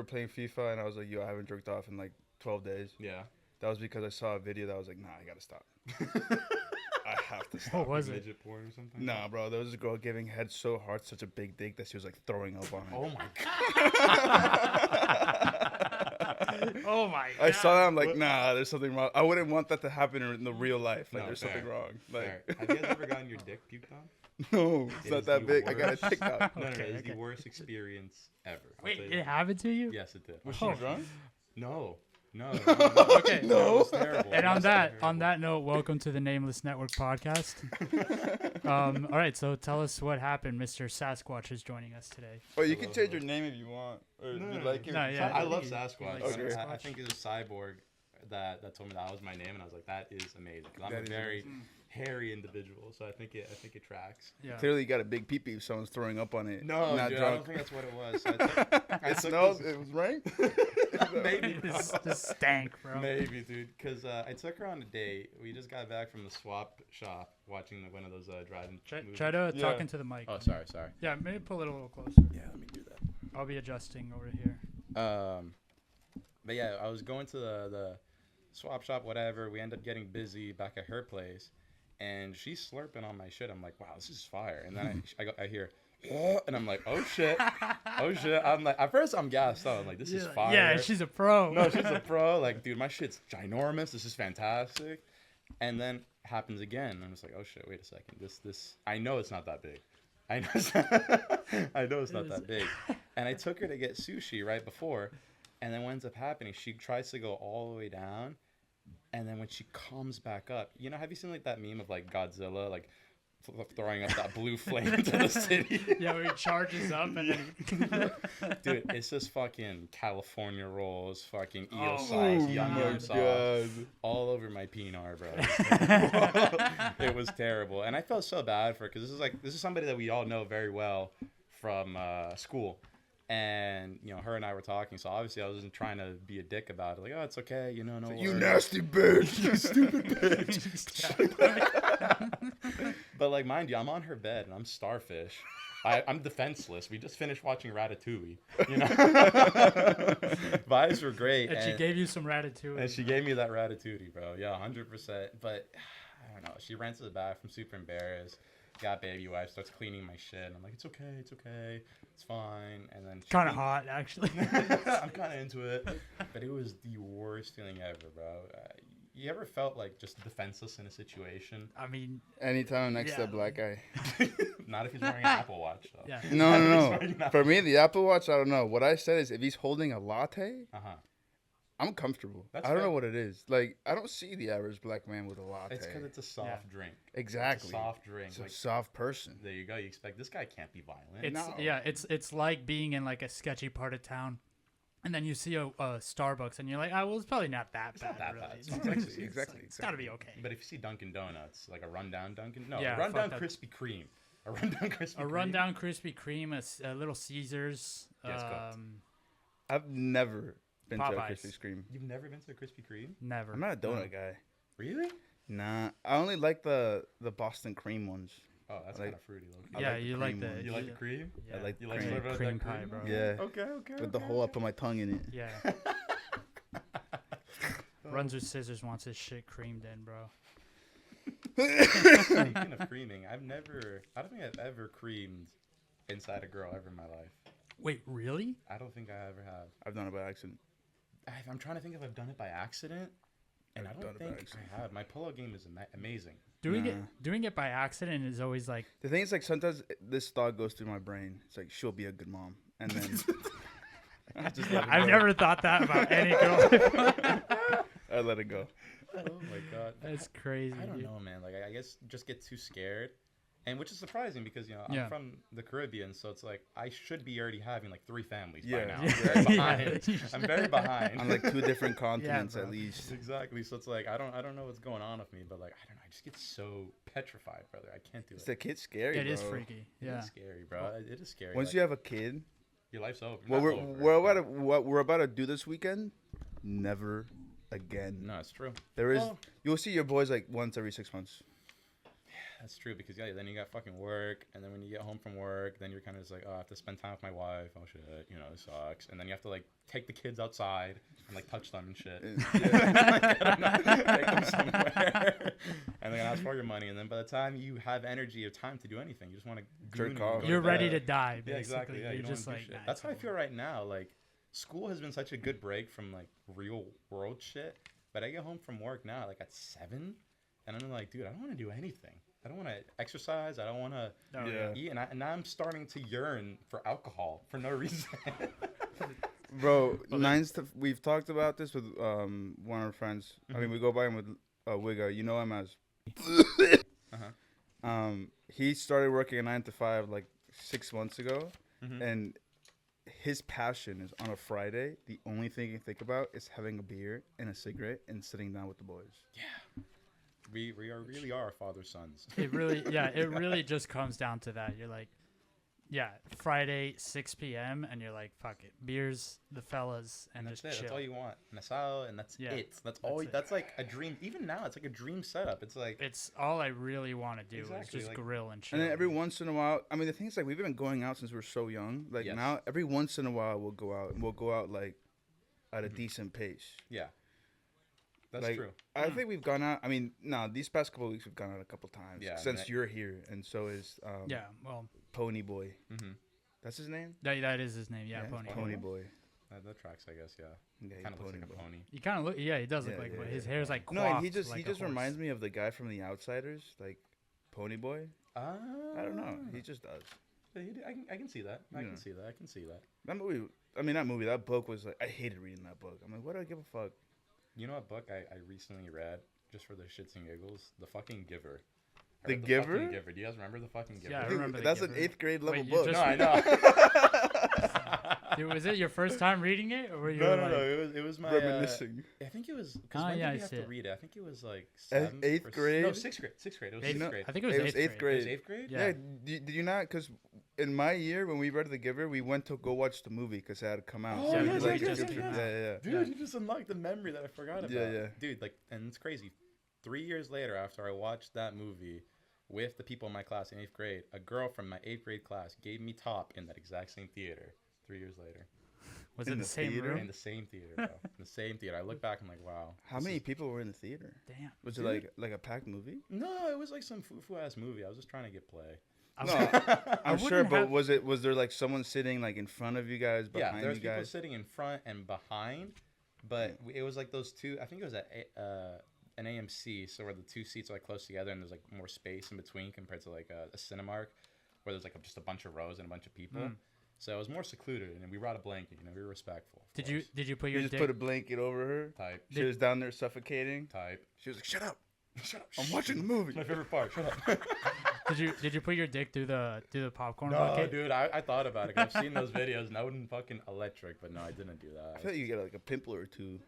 playing FIFA, and I was like, yo, I haven't jerked off in like 12 days. Yeah. That was because I saw a video that was like, nah, I gotta stop. I have to stop. What was it? Midget porn or something? Nah, bro, there was a girl giving head so hard, such a big dick that she was like throwing up on it. Oh my god. Oh my god. I saw that. I'm like, nah, there's something wrong. I wouldn't want that to happen in the real life. Like, No, there's fair. something wrong. Like, Fair. Have you guys ever gotten your dick puked on? no, it's It not is that the big. I got a worst. TikTok. No, Okay, it's okay. the worst experience ever. I'll Wait, tell you it that. happened to you? Yes, it did. Was she Oh. drunk? No. No. Okay. No. It was terrible. And It on was that terrible. note, welcome to the Nameless Network podcast. All right, so tell us what happened. Mr. Sasquatch is joining us today. Oh, you can change your name if you want. Or No, you no, like it. no, yeah. I love He Sasquatch. likes Okay. I Sasquatch. think it was Cyborg that told me that was my name, and I was like, that is amazing. Because I'm That a is very hairy individual, so I think it tracks. Yeah. Clearly, you got a big pee-pee if someone's throwing up on it. No, not dude, I drunk. don't think that's what it was. So I It took smells. this- It was right. Maybe. This stank, bro. Maybe, dude. Because I took her on a date. We just got back from the swap shop watching one of those drive-in movies. Try to Yeah. talk into the mic. Oh, sorry. Yeah, maybe pull it a little closer. Yeah, let me do that. I'll be adjusting over here. But yeah, I was going to the swap shop, whatever. We end up getting busy back at her place, and she's slurping on my shit. I'm like, wow, this is fire. And then I hear, oh, and I'm like, oh shit, oh shit. I'm like, at first I'm gassed out. I'm like, this is fire. Yeah, she's a pro. No, she's a pro. Like, dude, my shit's ginormous. This is fantastic. And then happens again. I'm just like, oh shit, wait a second. This. I know it's not that big. I know it's not that big. And I took her to get sushi right before, and then what ends up happening? She tries to go all the way down, and then when she comes back up, you know, have you seen like that meme of like Godzilla like throwing up that blue flame into the city? Yeah, where he charges up and then. Dude, it's just fucking California rolls, fucking Oh eel size, my yum yum God. sauce, all over my peanut, bro. It was terrible, and I felt so bad for her because this is somebody that we all know very well from school, and you know her and I were talking, so obviously I wasn't trying to be a dick about it, like oh it's okay, you know, no You worries. nasty bitch. You stupid bitch. But like mind you, I'm on her bed and I'm starfish. I'm defenseless. We just finished watching Ratatouille. You know, vibes were great. And she gave you some ratatouille. And she gave me that ratatouille, bro. Yeah, 100%. But I don't know. She ran to the bathroom, super embarrassed. Got baby wipe, starts cleaning my shit. I'm like, it's okay, it's fine. And then Kind of hot, actually. I'm kind of into it, but it was the worst feeling ever, bro. You ever felt like just defenseless in a situation? I mean, Anytime next to Yeah. a black guy. Not if he's wearing an Apple Watch, though. yeah. No. For me, the Apple Watch, I don't know. What I said is if he's holding a latte, Uh-huh. I'm comfortable. That's I don't fair. know what it is. Like, I don't see the average black man with a latte. It's because it's a soft drink. Exactly. It's a soft drink. It's a Like, soft person. there you go. You expect this guy can't be violent. It's No. yeah, it's like being in like a sketchy part of town, and then you see a Starbucks, and you're like, oh, well, it's probably not that It's bad. not that really. bad. It's Exactly. It's got to be okay. But if you see Dunkin' Donuts, like a rundown Dunkin', no, Yeah, a rundown fuck that. Krispy Kreme, a rundown Krispy Kreme. A rundown Krispy Kreme, a Little Caesars. Yeah, it's cooked. I've never been to a Popeyes. Krispy Kreme. You've never been to a Krispy Kreme? Never. I'm not a donut guy. Really? Nah, I only like the Boston cream ones. Oh, that's Like- kind of fruity, low I Yeah, like the you like cream the. ones. You like the cream? Yeah. I like You the like cream. sort of Cream that pie, cream? bro. Yeah. Okay. With the hole I put my tongue in it. Yeah. Runs with scissors wants his shit creamed in, bro. Speaking of creaming, I don't think I've ever creamed inside a girl ever in my life. Wait, really? I don't think I ever have. I've done it by accident. I'm trying to think if I've done it by accident, and I've I done don't it by think accident. I have. My pull-out game is amazing. Doing it by accident is always like, The thing is, like, sometimes this thought goes through my brain. It's like, she'll be a good mom. And then I just let it I've go. never thought that about any girl. I let it go. Oh my god. That's crazy. I don't dude. know, man. Like I guess just get too scared, and which is surprising because Yeah. I'm from the Caribbean, so it's like I should be already having like 3 families by Yeah. now. Yeah. I'm very behind. Yeah. I'm very behind. On like 2 different continents bro. at least. Exactly. So it's like I don't know what's going on with me, but like I don't know. I just get so petrified, brother. I can't do It's it. the kid's scary, It is bro. freaky. It Yeah. is scary, bro. It is scary. Once like, you have a kid, your life's over. what Not we're over, what we're about to do this weekend, never again. No, it's true. There is Well- you'll see your boys like once every 6 months. That's true because then you got fucking work, and then when you get home from work, then you're kind of just like, oh, I have to spend time with my wife. Oh shit, it sucks. And then you have to like take the kids outside and like touch them and shit. Like, I don't know, take them somewhere, and then ask for your money. And then by the time you have energy or time to do anything, you just want to Jerk off. You're ready to die, basically. Yeah, exactly. Yeah, you're you don't just wanna like, do shit. nah, That's it's how I over. feel right now. Like, school has been such a good break from like real world shit. But I get home from work now, like at 7, and I'm like, dude, I don't want to do anything. I don't want to exercise. I don't want to Oh, Yeah. eat. And now I'm starting to yearn for alcohol for no reason. Bro, we've talked about this with one of our friends. I mean, we go by him with Wigga. You know him as. Uh-huh. He started working a 9 to 5 like 6 months ago, Mhm. and his passion is on a Friday. The only thing you think about is having a beer and a cigarette and sitting down with the boys. We really are father's sons. It really just comes down to that. You're like, yeah, Friday 6 p.m. and you're like, fuck it, beers, the fellas, and That's just it. chill. That's all you want. And that's all, and that's Yeah, it. That's all. it. That's like a dream. Even now, it's like a dream setup. It's like It's all I really want to do Exactly, is just like- grill and chill. And then every once in a while, I mean, the thing is, like, we've been going out since we were so young. Like, Yes. now, every once in a while, we'll go out, and we'll go out, like, at a decent pace. yeah, that's Like, true. I think we've gone out. I mean, no, these past couple of weeks, we've gone out a couple times. Yeah, I mean, Since you're here, and so is yeah, well, Pony Boy. Mm-hmm. That's his name? that is his name. Yeah, it's Pony. Pony Boy. That tracks, I guess. Yeah, Yeah, he's kind of looks Pony like a Boy. pony. He kind of look. Yeah, he does look Yeah, like. yeah, But his yeah. hair's like No, and coiffed he just like a just horse. reminds me of the guy from The Outsiders, like Pony Boy. I don't know. He just does. I can see that. I Yeah. can see that. I can see that. That movie. I mean, not movie. That book was like, I hated reading that book. I'm like, what do I give a fuck? You know what book I recently read just for the shits and giggles? The fucking Giver. I The read Giver? Fucking Giver. Do you guys remember the fucking Giver? Yeah, I Dude, remember The that's Giver. an 8th grade level Wait, you book. just- No, I know. Dude, was it your first time reading it, or were you No. like, It was my. Reminiscing. I think it was. Ah, When yeah, I did we have see to it. read it? I think it was like Eighth 7th or grade? No, 6th grade. 6th grade. It was Eighth- 6th grade. I think it was It was 8th eighth It grade. was 8th grade. Yeah. Yeah. Did you not? Because in my year, when we read The Giver, we went to go watch the movie because it had come out. Oh, So we yes, did, like, yes, a yes, trip. yes. Yeah. Dude, you just unlocked the memory that I forgot about. Yeah, yeah. Dude, like, and it's crazy. 3 years later, after I watched that movie with the people in my class in 8th grade, a girl from my 8th grade class gave me top in that exact same theater. 3 years later, was In it the the same theater? room? in the same theater, bro. In the same theater. I look back, I'm like, wow. How this many is- people were in the theater? Damn. Was it Dude. like a packed movie? No, it was like some foo ass movie. I was just trying to get play. I No, was- I'm sure, wouldn't but have- was there like someone sitting like in front of you guys, Yeah, behind there was you people guys? sitting in front and behind, but it was like those two. I think it was at an AMC, so where the two seats are like close together and there's like more space in between compared to like a Cinemark, where there's like just a bunch of rows and a bunch of people. Mm. So it was more secluded, and we brought a blanket. We were respectful. of Did course. you put You your just dick? put a blanket over her. type? She was down there suffocating. Type. She was like, "Shut up! Shut up! I'm watching the movie." It's my favorite part. Shut up. Did you put your dick through the popcorn No, bucket? dude, I thought about it. 'Cause I've seen those videos, and I wouldn't fucking electric, but no, I didn't do that. I feel like you get like a pimple or two.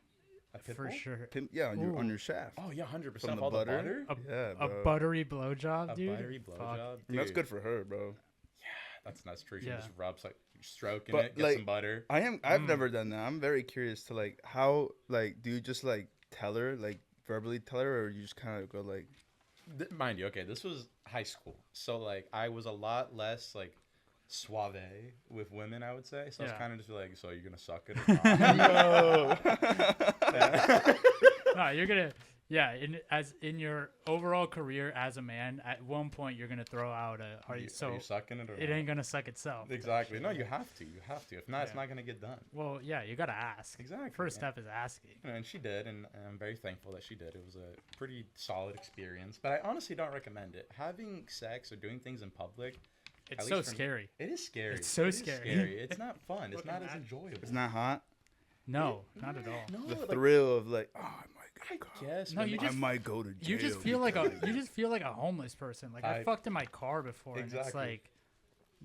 A pit For bull? sure. Yeah, on Ooh. your shaft. Oh yeah, 100%. From the All butter? the butter. Yeah, A bro. buttery blowjob, A dude. buttery Fuck. blowjob. And that's Dude, good for her, bro. That's true. She Yeah. just rubs like stroking But, it, get like, some butter. I've never done that. I'm very curious to like how like do you just like tell her like verbally tell her or you just kind of go like Mind you, okay, this was high school, so like I was a lot less like suave with women, I would say. So I was Yeah. kind of just like, so you're gonna suck it or not? no. No, you're gonna. Yeah, in your overall career as a man, at one point you're gonna throw out a. Are you sucking it or it not? ain't gonna suck itself. Exactly. No, you have to. You have to. If not, it's Yeah. not gonna get done. Well, yeah, you gotta ask. Exactly. First yeah. step is asking. And she did, and I'm very thankful that she did. It was a pretty solid experience, but I honestly don't recommend it. Having sex or doing things in public, It's at so least for me, scary. it is scary. It's so It is scary. It's not fun. It's Looking not as at- enjoyable. It's not hot. No, not at all. No, The like, thrill of like, oh, I might I go. guess. No, when you they- I just- might go to jail. You just feel like a homeless person. Like I I- fucked in my car before, and it's Exactly. like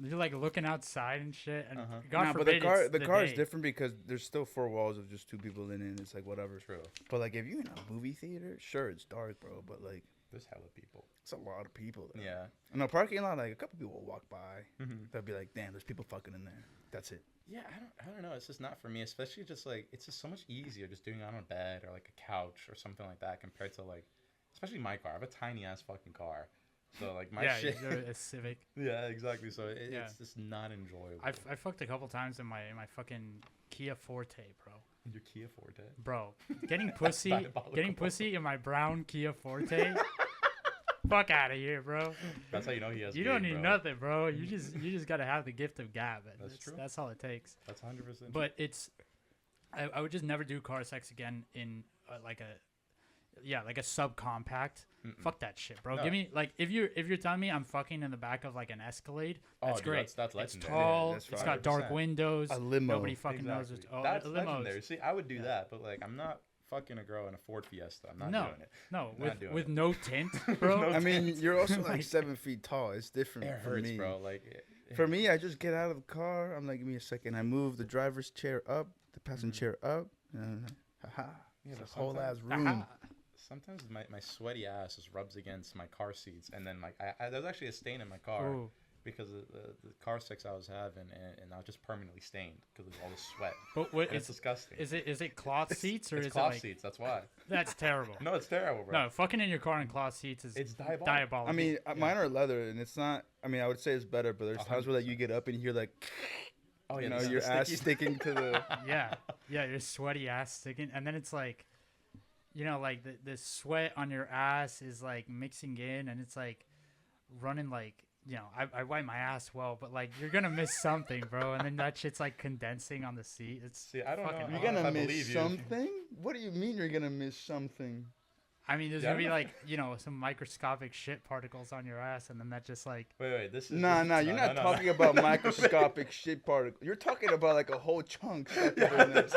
you're like looking outside and shit. And Uh-huh. God Nah, but forbid, it's the car is day. different because there's still four walls of just two people in it. And it's like whatever. True. But like if you're in a movie theater, sure it's dark, bro. But like There's hella people. it's a lot of people there. Yeah. In a parking lot, like a couple people will walk by. Mm-hmm. They'll be like, "Damn, there's people fucking in there." That's it. Yeah, I don't know. It's just not for me, especially just like it's just so much easier just doing it on a bed or like a couch or something like that compared to like, especially my car. I have a tiny ass fucking car. So like my yeah, shit. you're a Civic. Yeah, exactly. So Yeah. it's just not enjoyable. I fucked a couple times in my fucking Kia Forte, bro. Your Kia Forte. Bro, getting pussy diabolical. in my brown Kia Forte. Fuck out of here, bro. That's how you know he has. You game, don't need bro. nothing, bro. You just gotta have the gift of gab. And That's true. That's all it takes. That's 100%. But it's, I would just never do car sex again in like a subcompact. Fuck that shit, bro. No. Give me like if you're telling me I'm fucking in the back of like an Escalade, that's dude, great. That's it's legendary. tall. that's It's got 100%. dark windows. A limo. Nobody fucking knows. Exactly. Oh, That's limos. legendary. See, I would do Yeah. that, but like I'm not fucking a girl in a Ford Fiesta. I'm not No. doing it. No, Not doing with it. no tint, bro. No I mean, you're also Like- like 7 feet tall. It's different It for hurts, me. bro. Like For me, I just get out of the car. I'm like, give me a second. I move the driver's chair up, the passenger chair up. And haha. Yeah, It's but a whole ass sometimes- room. Sometimes my sweaty ass just rubs against my car seats, and then like there's actually a stain in my car Ooh. because of the car sex I was having, and I was just permanently stained because of all the sweat. But what And it's is disgusting. is it cloth seats or It's is cloth it like seats. That's why. that's terrible? No, it's terrible, bro. No, fucking in your car in cloth seats is It's diabolical. diabolical. I mean, mine are leather, and it's not. I mean, I would say it's better, but there's times where like you get up and you hear like, Oh yeah, you know, the your ass sticky- sticking to the. yeah, your sweaty ass sticking, and then it's like, you know, like the sweat on your ass is like mixing in, and it's like running like, you know, I wipe my ass well, but like you're gonna miss something, bro, and then that shit's like condensing on the seat. It's See, I don't know. fucking I You're don't know gonna if I miss believe you. something. What do you mean you're gonna miss something? I mean, there's Yeah, I gonna be don't know. like, you know, some microscopic shit particles on your ass, and then that just like, Wait, this is. Nah, this- nah, you're not talking about microscopic shit particle. You're talking about like a whole chunk. Stuck in there.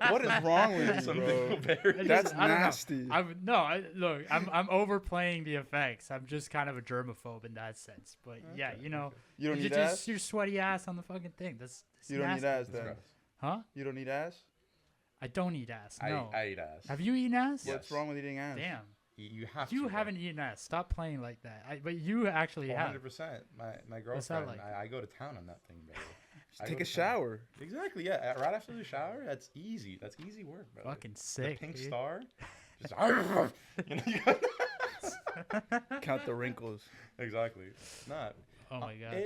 What is wrong with you, Some bro? dingleberry. That's I don't know. nasty. Look, I'm overplaying the effects. I'm just kind of a germaphobe in that sense. But yeah, Okay, you know, okay. You don't you need just ass. your sweaty ass on the fucking thing. That's You don't need nasty. ass That's then. gross. Huh? You don't need ass. I don't eat ass. No. I eat ass. Have you eaten ass? Yeah. What's wrong with eating ass? Damn. You have to. You bro. haven't eaten ass. Stop playing like that. But you actually have. 100%. My What's that girlfriend. like? I go to town on that thing, bro. Just I take go a to town. shower. Exactly. Yeah. Right after the shower, that's easy. That's easy work, bro. Fucking The sick. pink dude. star. Just, you know, you got Count the wrinkles. exactly. Not. Oh my god.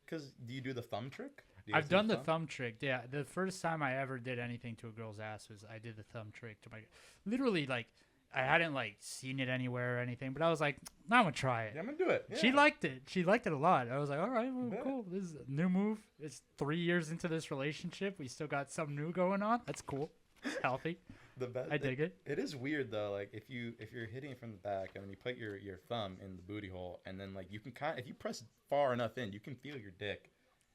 Because do you do the thumb trick? Do you I've guys do done the thumb trick. Yeah, the first time I ever did anything to a girl's ass was I did the thumb trick to my. Literally, like, I hadn't like seen it anywhere or anything, but I was like, I'm gonna try it. Yeah, I'm gonna do it. She Yeah. liked it. She liked it a lot. I was like, all right, well, Bet. cool. This is a new move. It's 3 years into this relationship. We still got something new going on. That's cool. It's healthy. The best. I dig it. It is weird though. Like if you're hitting it from the back and then you put your thumb in the booty hole and then like you can if you press far enough in, you can feel your dick.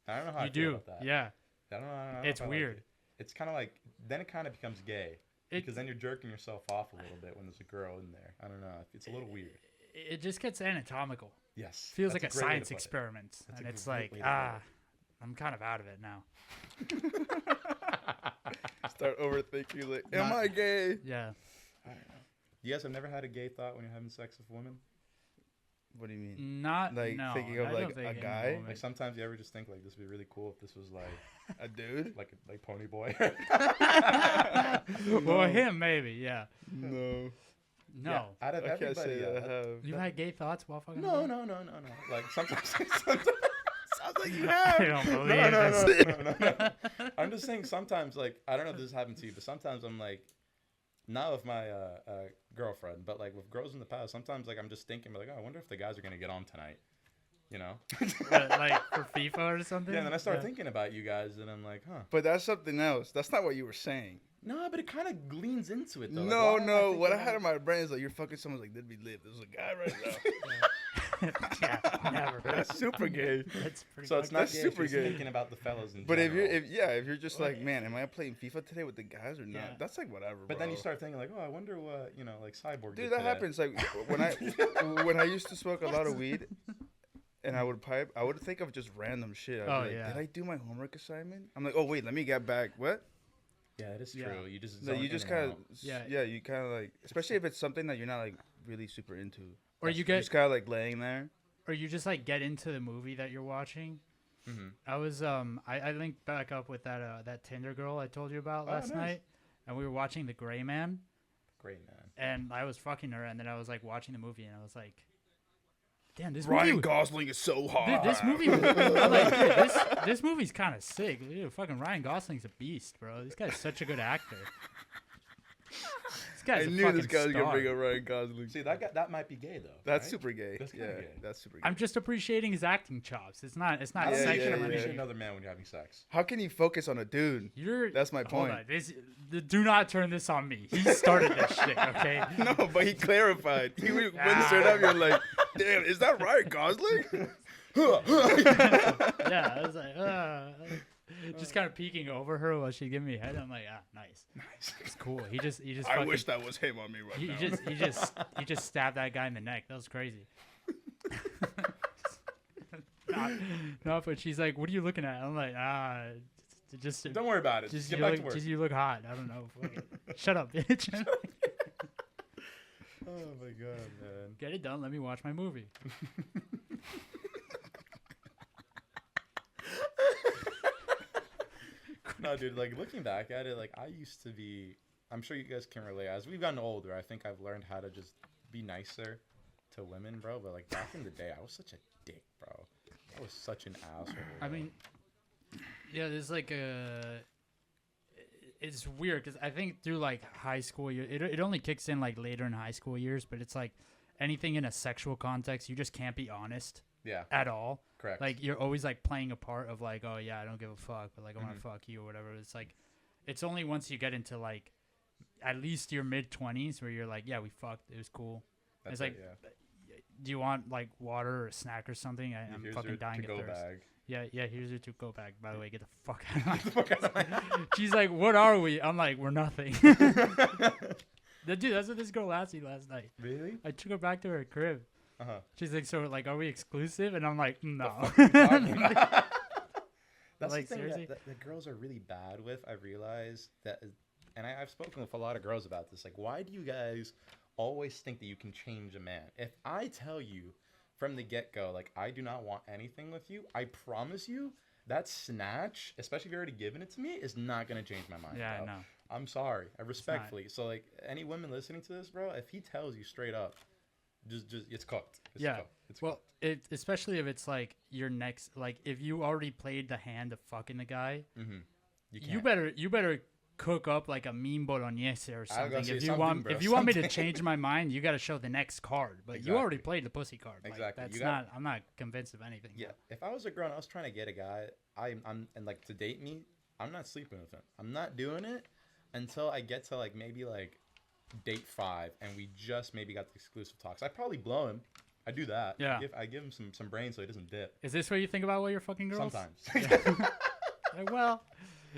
I don't know how I You feel do. about that. Yeah. I don't know. It's if I like weird. it. It's kind of like then it kind of becomes gay because then you're jerking yourself off a little bit when there's a girl in there. I don't know. It's a little weird. It just gets anatomical. Yes. Feels that's like a great way to science put it. experiment. That's And a it's great like, way to put it. I'm kind of out of it now. Start overthinking. Like, am Not- I gay? Yeah. I don't know. You guys have never had a gay thought when you're having sex with women? What do you mean? Not Like, no, thinking of, I like, don't think a any guy? woman- Like sometimes you ever just think like this would be really cool if this was like A dude? like Pony Boy. Well, No. him maybe, yeah. No. No. Yeah, out of I can't everybody, say that I yeah. have. You had gay thoughts while fucking No, around? no. Like sometimes. Sounds like you I have. don't believe No. this. I'm just saying sometimes, like, I don't know if this has happened to you, but sometimes I'm like, not with my girlfriend, but like with girls in the past, sometimes like I'm just thinking, like, oh, I wonder if the guys are going to get on tonight, you know? What, like for FIFA or something? Yeah, and then I start thinking about you guys, and I'm like, huh. But that's something else. That's not what you were saying. No, but it kind of leans into it, though. Like, No, why am I no. thinking What I about had it? in my brain is like, you're fucking someone's like, that'd be lit. There's a guy right now. Yeah, never. That's super gay. That's pretty So it's fucked not That's gay, super it's just gay. thinking about the fellas in But if general. if you're just like, man, am I playing FIFA today with the guys or not? Yeah. That's like whatever. But then you bro. start thinking like, oh, I wonder what, you know, like Cyborg did Dude, that today. happens. Like when I used to smoke a lot of weed, and I would pipe, I would think of just random shit. I'd be Oh, like, yeah. Did I do my homework assignment? I'm like, oh wait, let me get back. What? Yeah, it is Yeah. true. You just No, zone you in just and kind of out. Yeah. you kind of like, especially if it's something that you're not like really super into. Or you You're get, just kind of like laying there. or you just like get into the movie that you're watching. Mhm. I was I linked back up with that Tinder girl I told you about Oh, last nice. night, and we were watching The Gray Man, Great, man. and I was fucking her, and then I was like watching the movie, and I was like, damn, this Ryan movie. Gosling is so hot. This movie, I'm like, dude, this movie's kind of sick. Dude, fucking Ryan Gosling's a beast, bro. This guy's such a good actor. This I guy's a knew fucking this guy was star. gonna bring up Ryan Gosling. See, that might be gay though. That's right? super gay. That's kinda gay. That's super gay. I'm just appreciating his acting chops. It's not I don't Yeah, think you sexual. should yeah, appreciate yeah. another man when you're having sex. How can you focus on a dude? That's my Hold point. on. Do not turn this on me. He started this shit, okay? No, but he clarified. He when he stood up, you're like, damn, is that Ryan Gosling? Yeah, I was like, just kind of peeking over her while she giving me a head. I'm like, nice. It's cool. He just I fucking, wish that was him on me right now. he just stabbed that guy in the neck. That was crazy. No, but she's like, what are you looking at? I'm like, just Don't worry about it. just Get you back look, to work. just you look hot. I don't know. Shut up, bitch. Oh my god, man. Get it done. Let me watch my movie. No, dude, like looking back at it, like I used to be. I'm sure you guys can relate. As we've gotten older, I think I've learned how to just be nicer to women, bro. But like back in the day, I was such a dick, bro. I was such an asshole. I mean, yeah, there's like a. It's weird because I think through like high school year, it only kicks in like later in high school years, but it's like anything in a sexual context, you just can't be honest yeah, at all. correct. Like you're always like playing a part of like, oh yeah, I don't give a fuck, but like I want to fuck you or whatever. It's like, it's only once you get into like at least your mid 20s where you're like, yeah, we fucked, it was cool. That's it's like, yeah. do you want like water or a snack or something? I'm Here's fucking your dying of to-go thirst. bag. Yeah, here's your to-go bag. By the way, get the fuck out of my She's like, what are we? I'm like, we're nothing. Dude, that's what this girl asked me last night. Really? I took her back to her crib. Uh-huh. She's like, so like, are we exclusive? And I'm like, no. That's Like, the thing seriously? that girls are really bad with. I realize that, and I've spoken with a lot of girls about this. Like, why do you guys always think that you can change a man? If I tell you from the get-go, like, I do not want anything with you, I promise you that snatch, especially if you're already giving it to me, is not going to change my mind. Yeah, bro. no. I'm sorry. I respectfully. So, like, any women listening to this, bro, if he tells you straight up, just it's cooked. It's Yeah. cooked. It's Well, cooked. especially if it's like your next, like if you already played the hand of fucking the guy, Mm-hmm. you better cook up like a mean bolognese or I was something. gonna say If you something, want, bro, if you want me to something. change my mind, you got to show the next card. But you already Exactly. played the pussy card. Like, Exactly. that's You got- not. I'm not convinced of anything. Yeah, if I was a girl and I was trying to get a guy, I'm and like to date me, I'm not sleeping with him. I'm not doing it until I get to like maybe like date 5 and we just maybe got the exclusive talks. I probably blow him. I do that. Yeah. I give him some brains so he doesn't dip. Is this what you think about while you're fucking girls? Sometimes. Like, well,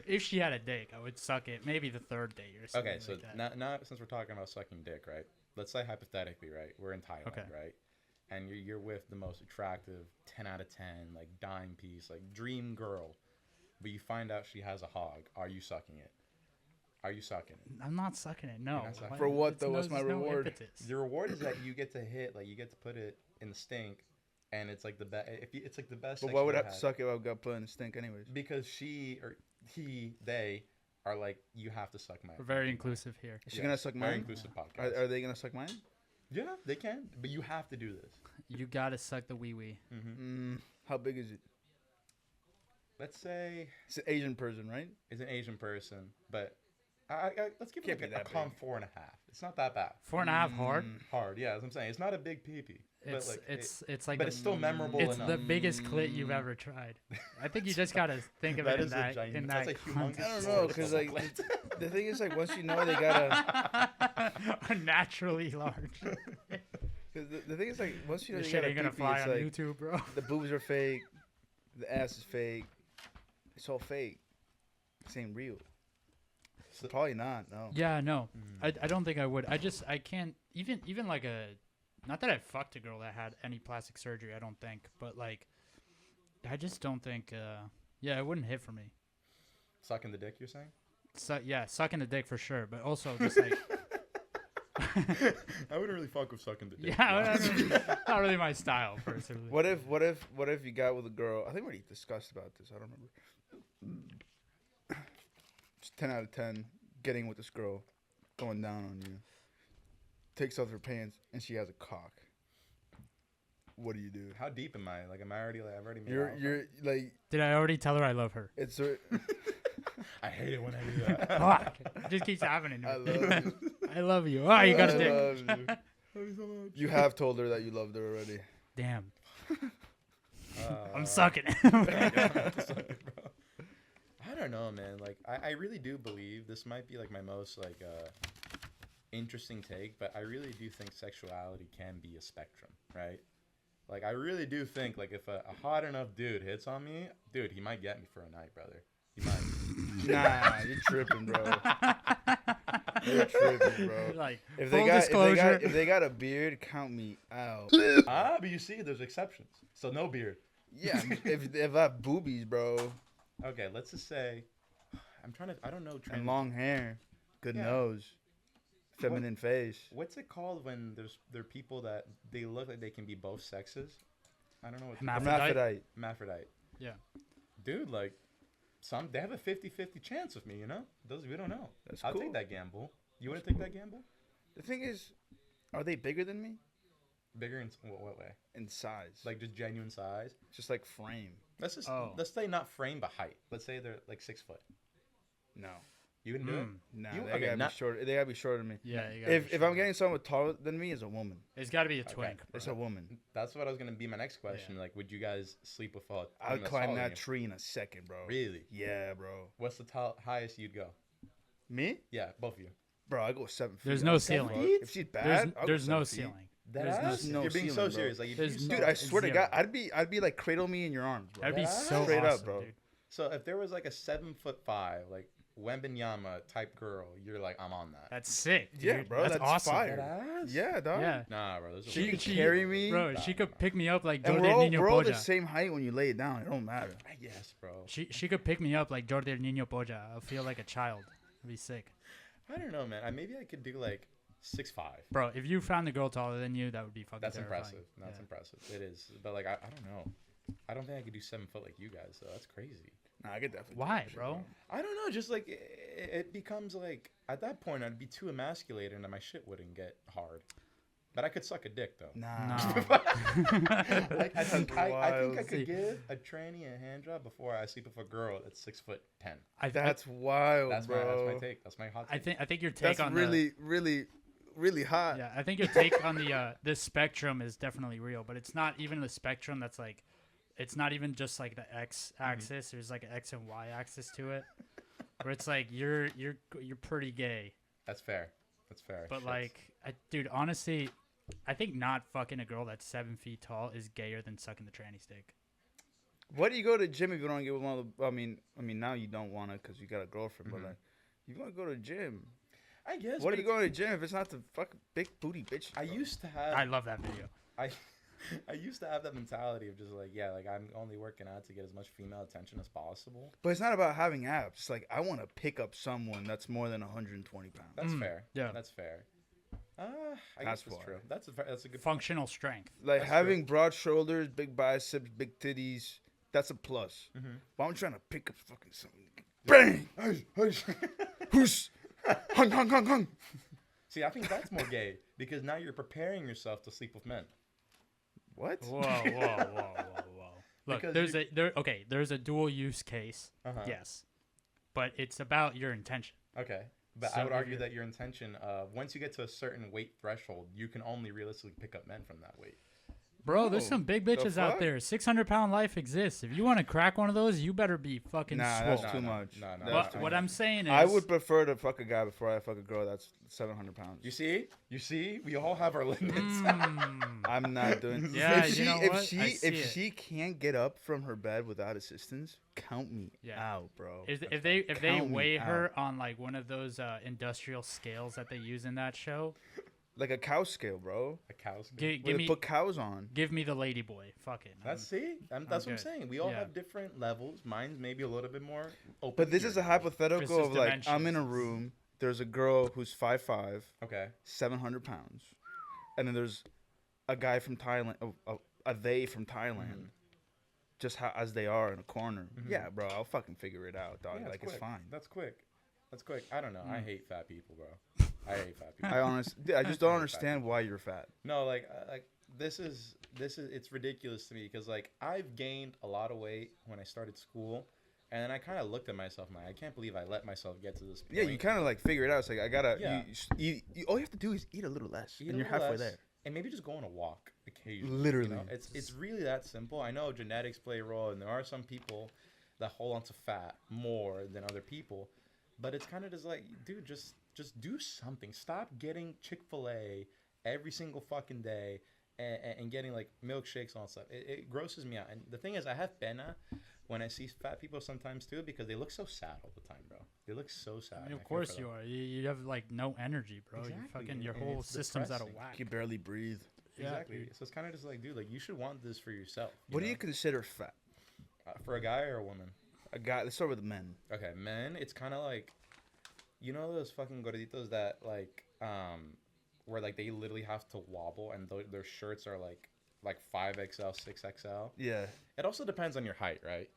if she had a dick, I would suck it. Maybe the third date or something. Okay, so like that. now since we're talking about sucking dick, right? Let's say hypothetically, right? We're in Thailand, Okay. right? And you're with the most attractive 10 out of 10, like dime piece, like dream girl, but you find out she has a hog. Are you sucking it? Are you sucking it? I'm not sucking it. No. not sucking it. For what, It's though? What's my there's no reward? impetus. The reward is that you get to hit, like you get to put it in the stink, and it's like the best. It's like the best. But sex why you would I ever have to had. suck it if I got put in the stink anyways? Because she or he, they are like, you have to suck my. We're very inclusive here. Is she gonna suck Very mine? inclusive podcast. Are they gonna suck mine? Yeah, they can, but you have to do this. You gotta suck the wee wee. How big is it? Let's say It's an Asian person, right? it's an Asian person, but let's give Can't it be like a that calm big. 4.5. It's not that bad. 4.5 hard. Hard, yeah. As I'm saying, it's not a big pee-pee. It's but like, it's like but the, it's still memorable it's enough. the biggest clit you've ever tried. I think you just gotta think of That it in is a that giant- in that's that a humongous context. I don't know, because like the thing is like once you know they gotta. Naturally large. Cause the thing is like once you know This they shit gotta ain't gonna pee-pee, fly it's on like YouTube, bro. the boobs are fake, the ass is fake. It's all fake. This ain't real. So- Probably not. No. Yeah, no, I don't think I would. I can't even like a, not that I fucked a girl that had any plastic surgery. I don't think, but like, I just don't think. Yeah, it wouldn't hit for me. Sucking the dick, you're saying? Yeah, sucking the dick for sure, but also just like, I wouldn't really fuck with sucking the dick. yeah, not really my style personally. What if you got with a girl? I think we already discussed about this. I don't remember. Just 10 out of 10 getting with this girl, going down on you. Takes off her pants and she has a cock. what do you do? How deep am I? Like, am I already like I've already made You're out? you're like Did I already tell her I love her? it's a, I hate it when I do that. Fuck. It just keeps happening. I To me. love you. I love you. Oh, you got I a dick. love you. You have told her that you loved her already. Damn. Uh, I'm sucking. I don't know, man. Like, I really do believe this might be like my most like interesting take, but I really do think sexuality can be a spectrum, right? Like, I really do think like if a hot enough dude hits on me, dude, he might get me for a night, brother. He might. Nah, you're tripping, bro. You're tripping, bro. Like, If full they got disclosure. if they got a beard, count me out. But you see, there's exceptions. So no beard. Yeah, if I have boobies, bro, Okay, let's just say, I don't know. and long hair, good Yeah. nose, feminine face. What's it called when there are people that they look like they can be both sexes? I don't know what Hermaphrodite. hermaphrodite. Yeah. Dude, like they have a 50-50 chance with me, you know? Those we don't know. That's I'll cool. take that gamble. You want to take that gamble? The thing is, are they bigger than me Bigger in what way? in size? Like just genuine size? just like frame. Let's Oh. let's say not frame but height. Let's say they're like 6 foot. No, You wouldn't do it? nah, You- they okay, gotta not- be shorter. They gotta be shorter than me. Yeah. You gotta If be I'm sure. getting someone taller than me, is a woman. It's got to be a Okay. twink. It's bro. a woman. That's what I was gonna be my next question. Like, would you guys sleep with a? I'd woman that's climb taller than that you? tree in a second, bro. Really? Yeah, bro. What's the highest you'd go? Me, Yeah, both of you. bro, I go 7 feet. There's no I'll go ceiling. fuck. If she's bad, I'll go There's no 7 feet. ceiling. That There's ass? no You're being so ceiling, bro. serious. Like, if There's you no- Dude, I It's swear to zero. God, I'd be like cradle me in your arms, bro. That'd be Yeah. so Straight up, awesome, bro. dude. So if there was like a 7'5", like Wembenyama type girl, you're like, I'm on that. That's sick, dude. Yeah, bro, that's awesome. fire. That ass? Yeah, dog. Yeah. Nah, bro. Those are She weird. can carry me, Bro, she could pick me up like and Jordan we're all the Poja. same height when you lay it down. It don't matter. I guess, bro. She could pick me up like Jordan Poja. I'll feel like a child. It'd be sick. I don't know, man. Maybe I could do like 6'5". Bro, if you found a girl taller than you, that would be fucking That's terrifying. impressive. That's Yeah. impressive. It is. But like, I don't know. I don't think I could do 7 foot like you guys. So that's crazy. Nah, I could definitely. do Why, that shit, bro? I don't know. Just like it becomes like at that point I'd be too emasculated and my shit wouldn't get hard. But I could suck a dick though. Nah. Like I think I wild. could See. give a tranny a hand job before I sleep with a girl that's 6'10". That's wild, That's bro. my take. That's my hot take. I think your take That's on really, really, really hot. yeah, I think your take on the spectrum is definitely real, but it's not even the spectrum that's like, it's not even just like the X axis. There's like an X and Y axis to it, where it's like you're pretty gay, That's fair. That's fair. but Shit. like, dude, honestly, I think not fucking a girl that's 7 feet tall is gayer than sucking the tranny stick. Why do you go to the gym if you don't get with one of the? I mean, now you don't want to because you got a girlfriend, Mhm. but like, you want to go to the gym. I guess. What but are you going to the gym if it's not the fucking big booty bitch? I used to have. I love that video. I used to have that mentality of just like, yeah, like I'm only working out to get as much female attention as possible. But it's not about having abs. It's like I want to pick up someone that's more than 120 pounds. That's fair. yeah. That's fair. I That's guess that's why. true. That's a good Functional strength. Like That's having broad shoulders, big biceps, big titties. That's a plus. Mhm. But I'm trying to pick up fucking something. Bang! Who's hung, hung, hung, hung. See, I think that's more gay because now you're preparing yourself to sleep with men. What? Whoa, whoa, whoa, whoa, whoa. Look, Because there's a dual use case. Uh-huh. Yes. But it's about your intention. Okay. But So I would if argue you're- that your intention, once you get to a certain weight threshold, you can only realistically pick up men from that weight. Bro, there's No, some big the bitches out fuck? there. 600-pound life exists. If you want to crack one of those, you better be fucking Nah, swole. that's too much. No, That's What, too what much. I'm saying is, I would prefer to fuck a guy before I fuck a girl that's 700 pounds. You see? We all have our limits. I'm not doing. Yeah, if you know what? I see if it. she can't get up from her bed without assistance, count me Yeah. out, bro. if they Count me weigh her out. on like one of those industrial scales that they use in that show, Like a cow scale, bro. A cow's give Where they me put cows on. give me the lady boy. Fuck it. That's what I'm good. saying. We all Yeah. have different levels. Mine's maybe a little bit more open. But this is a hypothetical This is of like I'm in a dimensions. room. There's a girl who's 5'5", Okay. 700 pounds, and then there's a guy from Thailand, a they from Thailand, just as they are in a corner. Yeah, bro, I'll fucking figure it out, dog. Yeah, like it's quick. fine. That's quick. That's quick. I don't know. I hate fat people, bro. I hate fat people. I just don't understand why you're fat. No, like this is it's ridiculous to me because like I've gained a lot of weight when I started school, and then I kind of looked at myself and I can't believe I let myself get to this point. Yeah, you kind of like figure it out. It's like I gotta. Yeah. All you have to do is eat a little less, Eat and a you're little halfway less, there. and maybe just go on a walk occasionally. Literally. You know? It's really that simple. I know genetics play a role, and there are some people that hold on to fat more than other people, but it's kind of just like, dude, just do something. Stop getting Chick-fil-A every single fucking day and getting like milkshakes and all that stuff. It grosses me out. And the thing is, I have pena when I see fat people sometimes too because they look so sad all the time, bro. They look so sad. I mean, of course you are. You have like no energy, bro. Exactly. Your And whole it's system's out of depressing. whack. You can barely breathe. Exactly. Yeah, So it's kind of just like, dude, like you should want this for yourself. What do know? you consider fat? For a guy or a woman? A guy. Let's start with men. Okay, men. It's kind of like, you know, those fucking gorditos that like, where like they literally have to wobble and their shirts are like 5XL, 6XL. Yeah. It also depends on your height, right?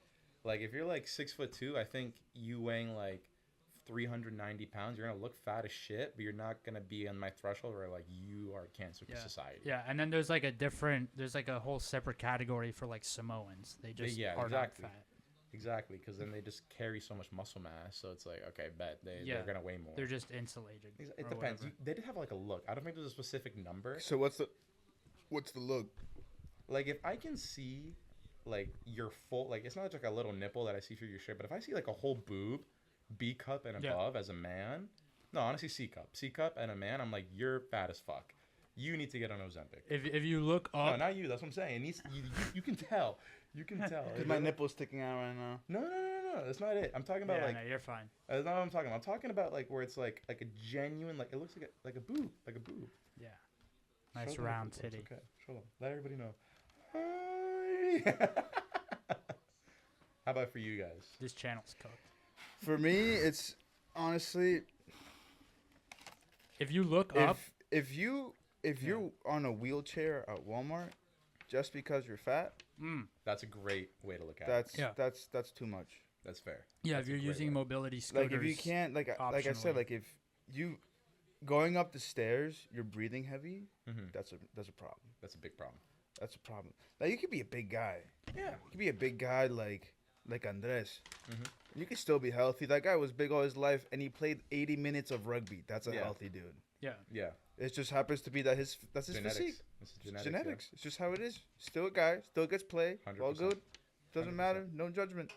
Like if you're like 6'2", I think you weighing like 390 pounds, you're gonna look fat as shit, but you're not gonna be on my threshold where like you are cancer to society. Yeah, and then there's like a whole separate category for like Samoans. They just are exactly. not fat. Exactly, because then they just carry so much muscle mass, so it's like, okay, bet they're gonna weigh more. They're just insulated. It depends. They did have like a look. I don't think there's a specific number. So what's the look? Like if I can see like your full, like it's not like a little nipple that I see through your shirt, but if I see like a whole boob, B cup and above as a man, no, honestly C cup and a man, I'm like, you're fat as fuck. You need to get on Ozempic. If you look up, no, not you. That's what I'm saying. It needs, you can tell. You can tell. Because my nipple's sticking out right now. No. That's not it. I'm talking about like. No, you're fine. That's not what I'm talking about. I'm talking about like where it's like a genuine, like it looks like a boob, Yeah. Nice Show round them. titty. It's okay. Show them. Let everybody know. Hi. How about for you guys? This channel's cooked. For me, it's honestly, If you look up, if you're on a wheelchair at Walmart, just because you're fat, That's a great way to look at that's it. that's too much. That's fair. yeah, That's if a you're great using way. mobility scooters, Like if you can't, like I said, optionally. like if you going up the stairs, you're breathing heavy. Mm-hmm. That's a problem. That's a big problem. That's a problem. Like you could be a big guy. Yeah. You could be a big guy like Andres. Mhm. You could still be healthy. That guy was big all his life, and he played 80 minutes of rugby. That's a Yeah. healthy dude. yeah, Yeah. It just happens to be that that's his Genetics. physique. This is It's genetics. genetics. It's just how it is. Still a guy. Still gets play. All 100%. good. Doesn't 100%. matter. No judgment.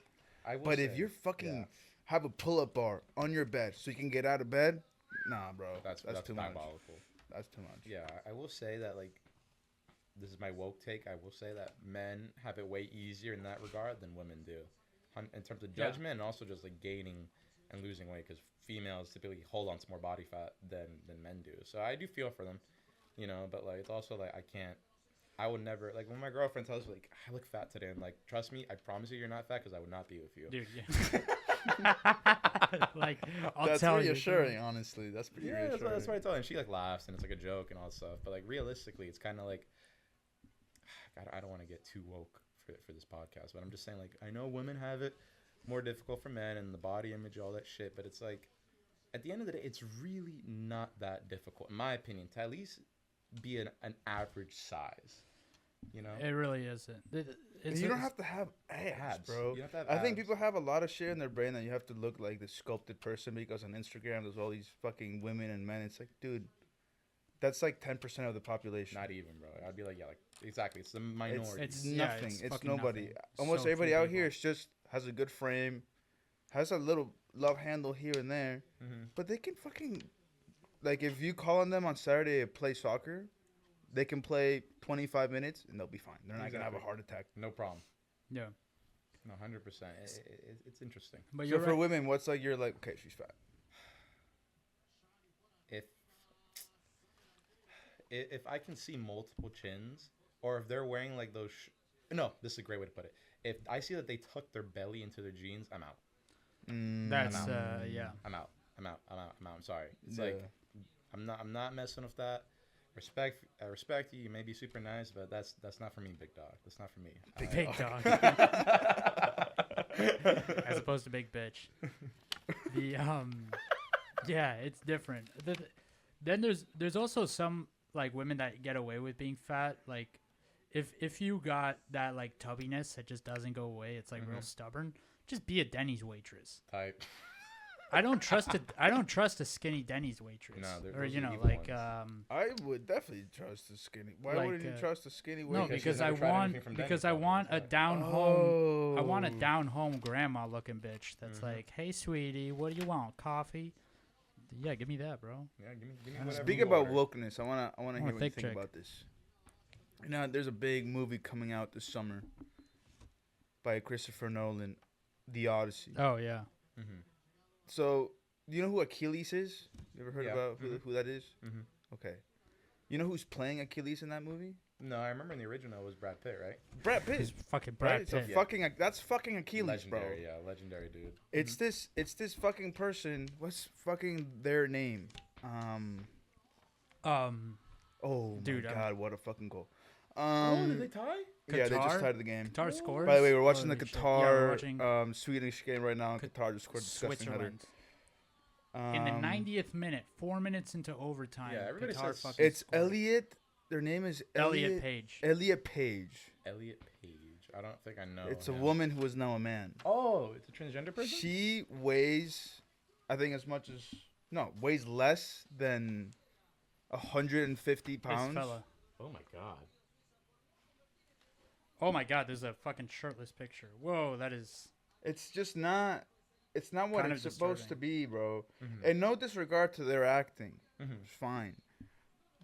I will But if say, you're fucking yeah, have a pull-up bar on your bed so you can get out of bed, nah, bro. that's too much. diabolical. That's too much. Yeah, I will say that like this is my woke take. I will say that men have it way easier in that regard than women do, in terms of Yeah. judgment and also just like gaining and losing weight because females typically hold on to more body fat than men do. So I do feel for them, you know. But like it's also like I would never like when my girlfriend tells me like I look fat today. I'm like, trust me, I promise you, you're not fat because I would not be with you. dude. Yeah. Like I'll That's tell you. reassuring, honestly. That's pretty Yeah, reassuring. that's what I tell her. And she like laughs and it's like a joke and all that stuff. But like realistically, it's kind of like I don't want to get too woke for this podcast, but I'm just saying like I know women have it more difficult for men and the body image, all that shit. But it's like at the end of the day, it's really not that difficult, in my opinion, to at least be an average size. You know, It really isn't. You don't have to have abs, bro. You don't have to have I think abs. people have a lot of shit in their brain that you have to look like the sculpted person because on Instagram there's all these fucking women and men. It's like, dude, that's like 10% of the population. Not even, bro. I'd be like, yeah, like exactly. It's the minority. It's Yeah, nothing. it's It's fucking nobody. nothing. Almost So everybody few out people. here is just has a good frame, has a little love handle here and there, but they can fucking like if you call on them on Saturday to play soccer, they can play 25 minutes and they'll be fine. They're not gonna have a heart attack. No problem. Yeah. No, 100%. It's interesting. But So you're for right. women, what's like you're like okay, she's fat. If I can see multiple chins, or if they're wearing like those, no, this is a great way to put it. If I see that they tuck their belly into their jeans, I'm out. That's I'm yeah. I'm out. I'm sorry. It's like I'm not messing with that. I respect you. You may be super nice, but that's not for me, big dog. That's not for me. Big dog. As opposed to big bitch. The yeah, it's different. Then there's also some like women that get away with being fat. Like if you got that like tubbiness that just doesn't go away, it's like real stubborn. Just be a Denny's waitress. Type. I don't trust a skinny Denny's waitress. No, or those you are know evil like ones. I would definitely trust a skinny. Why Like, wouldn't you trust a skinny no, waitress? because I never tried want anything from because Denny's I before, want a that's why. down home. I want a Oh. down home grandma looking bitch that's like, hey sweetie, what do you want? Coffee? Yeah, give me that, bro. Yeah, give me Speak whatever. Speaking you about order. wokeness, I wanna a hear what you thick think chick. about this. You know, there's a big movie coming out this summer by Christopher Nolan, The Odyssey. Oh yeah. Mm-hmm. So, do you know who Achilles is? You ever heard Yeah. about who that is? Mm-hmm. Okay. You know who's playing Achilles in that movie? No, I remember in the original it was Brad Pitt, right? Brad Pitt. He's fucking Right? Brad So Pitt. that's fucking Achilles, bro. Legendary, yeah, legendary dude. It's this fucking person. What's fucking their name? Oh Dude, my I god, what a fucking goal. Oh, did they tie? Yeah, they just Qatar? tied the game. Qatar scores. By the way, we're watching the Holy shit. Yeah, we're Qatar watching Swedish game right now. And Qatar just scored a disgusting header. Switzerland. In the 90th minute, 4 minutes into overtime. Yeah, everybody Qatar says fucking It's scored. Elliot. Their name is Elliot Page. Elliot Page. Elliot Page. I don't think I know. It's a him. woman who is now a man. Oh, it's a transgender person. She weighs, I think, weighs less than 150 This pounds. fella. Oh my god. Oh my god, there's a fucking shirtless picture. Whoa, that is. It's just not. It's not what Kind it's of supposed to disturbing. be, bro. Mhm. And no disregard to their acting. Mhm. It's fine.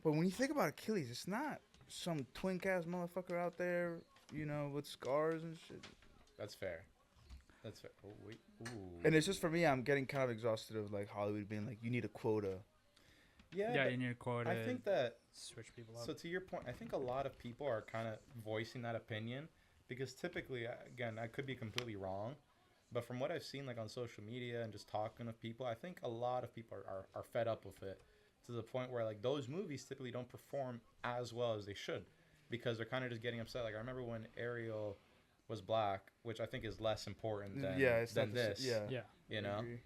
But when you think about Achilles, it's not some twink ass motherfucker out there, you know, with scars and shit. That's fair. That's fair. Oh wait. Ooh. And it's just for me, I'm getting kind of exhausted of like Hollywood being like, you need a quota. Yeah. Yeah, but you need a quote I to think that. switch people up. So to your point, I think a lot of people are kind of voicing that opinion because typically, again, I could be completely wrong, but from what I've seen, like on social media and just talking with people, I think a lot of people are fed up with it to the point where like those movies typically don't perform as well as they should because they're kind of just getting upset. Like I remember when Ariel was black, which I think is less important than, It's than not the s- this. Yeah. Yeah. You I know, agree.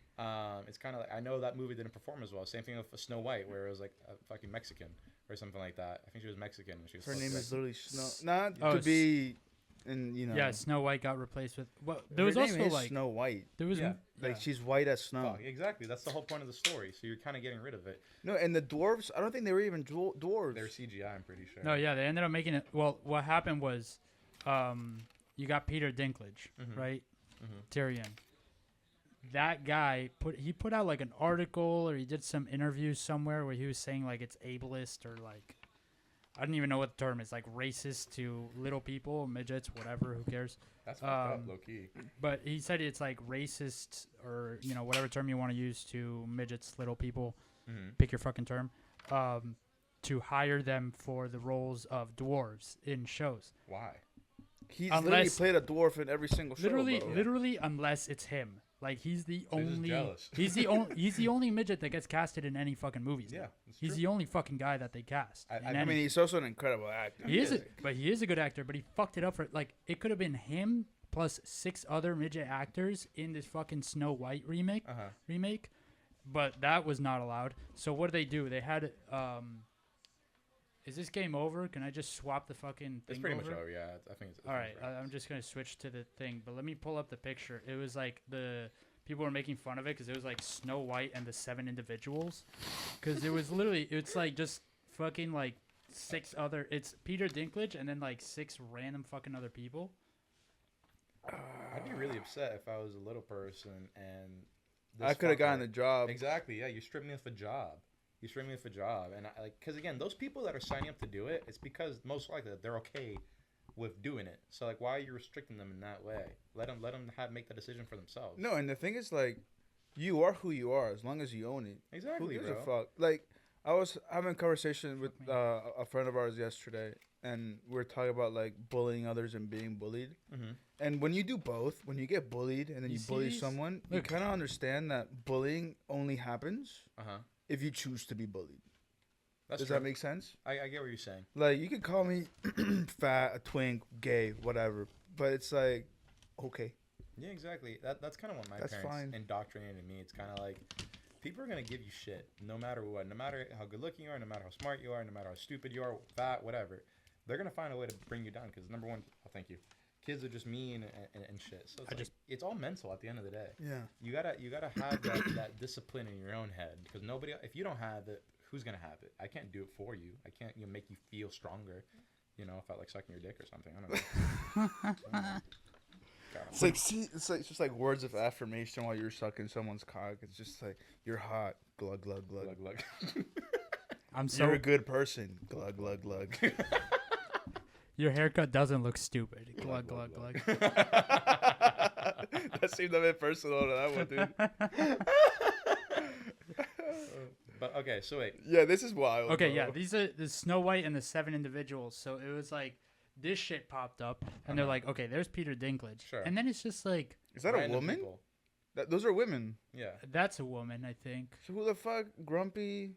it's kind of like I know that movie didn't perform as well. Same thing with Snow White, where it was like a fucking Mexican or something like that. I think she was Mexican. And she was Her supposed name to is be- literally Snow. Not Oh, to it's- be, and you know. Yeah, Snow White got replaced with. Well, there her was name also is like Snow White. there was Yeah. Like she's white as snow. Fuck, exactly. That's the whole point of the story. So you're kind of getting rid of it. No, and the dwarves. I don't think they were even dwarves. They're CGI, I'm pretty sure. no, yeah, they ended up making it. Well, what happened was, you got Peter Dinklage, Mhm. right? Mhm. Tyrion. That guy put out like an article or he did some interview somewhere where he was saying like it's ableist or like I don't even know what the term is, like racist to little people, midgets, whatever, who cares. That's fucked up, um, low key. But he said it's like racist or you know whatever term you want to use to midgets, little people, Mm-hmm. pick your fucking term, to hire them for the roles of dwarves in shows. Why? He's Unless- literally played a dwarf in every single show. bro. Literally, unless it's him. Like he's the So he's just only, jealous. he's the only midget that gets casted in any fucking movies. Yeah, now. it's He's true. the only fucking guy that they cast. I in mean, I any- mean, he's also an incredible actor. he is, but he is a good actor. But he fucked it up for like it could have been him plus 6 other midget actors in this fucking Snow White remake. But that was not allowed. So what did they do? They had is this game over? Can I just swap the fucking thing It's pretty over? much over. Yeah, I think it's. All right, I'm just gonna switch to the thing, but let me pull up the picture. It was like the people were making fun of it because it was like Snow White and the 7 individuals, because it was literally it's like just fucking like 6 other. It's Peter Dinklage and then like 6 random fucking other people. I'd be really upset if I was a little person and I could have gotten the job. Exactly. Yeah, you stripped me of a job. You stripped me of a job, and I like because again, those people that are signing up to do it, it's because most likely that they're okay with doing it. So like, why are you restricting them in that way? Let them make the decision for themselves. No, and the thing is, like, you are who you are as long as you own it. Exactly, Who gives bro. a fuck? Like, I was having a conversation with a friend of ours yesterday, and we are talking about like bullying others and being bullied. Mm-hmm. And when you do both, when you get bullied and then You you see bully these? someone, you Look. kind of understand that bullying only happens Uh huh. if you choose to be bullied. That's Does true. that make sense? I get what you're saying. Like, you can call me fat, a twink, gay, whatever, but it's like, okay. Yeah, exactly. That's kind of what my That's parents fine. indoctrinated me. It's kind of like people are gonna give you shit no matter what, no matter how good looking you are, no matter how smart you are, no matter how stupid you are, fat, whatever. they're gonna find a way to bring you down because number one, oh, thank you. Kids are just mean and shit. So it's all mental at the end of the day. Yeah. You gotta have that discipline in your own head because nobody. If you don't have it, who's gonna have it? I can't do it for you. I can't make you feel stronger. You know, if I like sucking your dick or something. I don't know. It's just like words of affirmation while you're sucking someone's cock. It's just like you're hot. Glug glug glug. Glug, glug. You're a good person. Glug glug glug. Your haircut doesn't look stupid. Glug glug glug. That seemed a bit personal to that one, dude. But okay, so wait. Yeah, this is wild. Okay, bro. yeah, these are the Snow White and the 7 individuals. So it was like this shit popped up, and they're like, okay, there's Peter Dinklage. Sure. And then it's just like, Is that a Random woman? people. Those are women. Yeah. that's a woman, I think. So who the fuck? Grumpy.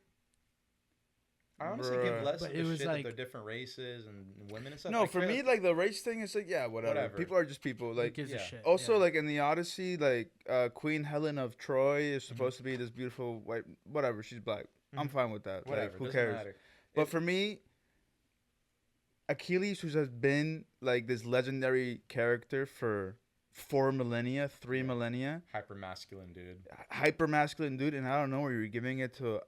I honestly give Bruh. less But of it the was shit like- that they're different races and women and stuff. No, I for care me, that- like the race thing is like, yeah, whatever. Whatever. People are just people. Who Like, gives a yeah. shit? also, yeah. like in the Odyssey, like Queen Helen of Troy is supposed to be this beautiful white. Whatever, she's black. I'm fine with that. whatever. Like, who doesn't cares? matter. But It- for me, Achilles, who has been like this legendary character for 4 millennia, 3 millennia, hyper masculine dude, hyper masculine dude, and I don't know where you're giving it to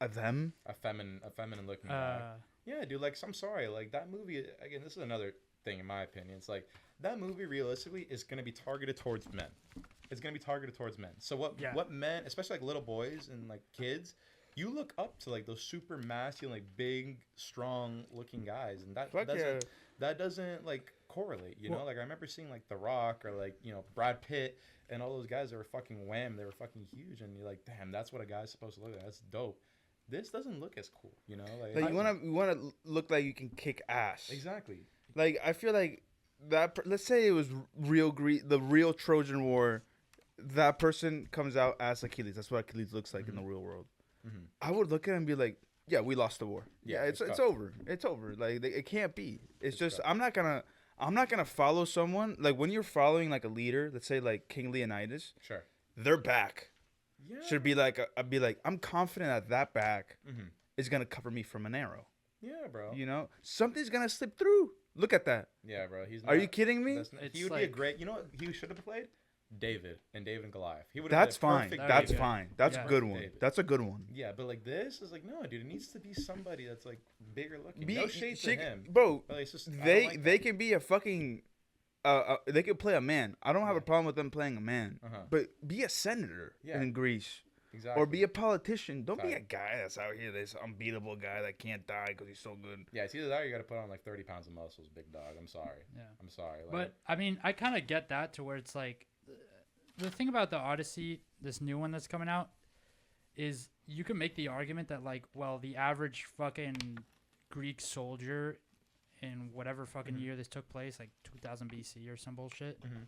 a them. a feminine looking guy. Yeah, dude. Like, I'm sorry. Like that movie. Again, this is another thing in my opinion. It's like that movie realistically is gonna be targeted towards men. It's gonna be targeted towards men. So what men, especially like little boys and like kids, you look up to like those super masculine, like big, strong looking guys, and that Fuck doesn't yeah. that doesn't like correlate. You know, like I remember seeing like The Rock or like Brad Pitt and all those guys that were fucking wham. They were fucking huge, and you're like, damn, that's what a guy's supposed to look like. That's dope. This doesn't look as cool, you know. Like you wanna look like you can kick ass. exactly. Like I feel like that. Let's say it was the real Trojan War. That person comes out as Achilles. That's what Achilles looks like in the real world. Mhm. I would look at him and be like, "Yeah, we lost the war. Yeah, Yeah, it's tough. over. It's over. Like it can't be. It's just I'm not gonna follow someone. Like when you're following like a leader, let's say like King Leonidas, Sure. their back Yeah. should be like I'd be like I'm confident that back Mm-hmm. is gonna cover me from an arrow. Yeah, bro. You know, something's gonna slip through. Look at that. Yeah, bro. He's. Are you kidding me? It's He would be a like- great. You know what he should have played? David and Goliath. He would. That's fine. That'd be That's good. fine. That's Yeah. a good one. David. That's a good one. Yeah, but like this is like no, dude. It needs to be somebody that's like bigger looking. Be- No shade to him, bro. but it's just I don't They like they that. can be a fucking they could play a man. I don't have a Yeah. problem with them playing a man. Uh-huh. But be a senator Yeah. in Greece exactly. or be a politician. Don't be a Exactly. guy that's out here, this unbeatable guy that can't die because he's so good. Yeah, it's either that or you got to put on like 30 pounds of muscles, big dog. I'm sorry. Yeah. I'm sorry. Like, But I mean, I kind of get that to where it's like the thing about the Odyssey, this new one that's coming out, is you can make the argument that like, well, the average fucking Greek soldier in whatever fucking year this took place, like 2000 BC or some bullshit, Mhm.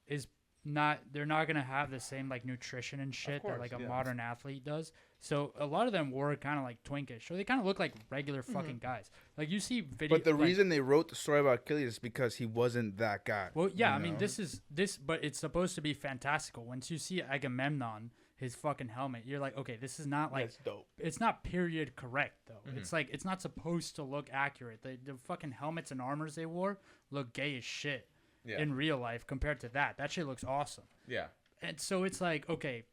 is not. They're not gonna have the same like nutrition and shit that course, like a yeah. modern athlete does. So a lot of them were kind of like twinkish, or they kind of look like regular fucking guys. Like you see video. But the like, reason they wrote the story about Achilles is because he wasn't that guy. Well, yeah, you I mean, know? this, but it's supposed to be fantastical. Once you see Agamemnon, his fucking helmet, you're like, okay, this is not like, That's dope. it's not period correct though. It's like, it's not supposed to look accurate. The fucking helmets and armors they wore look gay as shit yeah. in real life compared to that. That shit looks awesome. yeah. And so it's like, okay,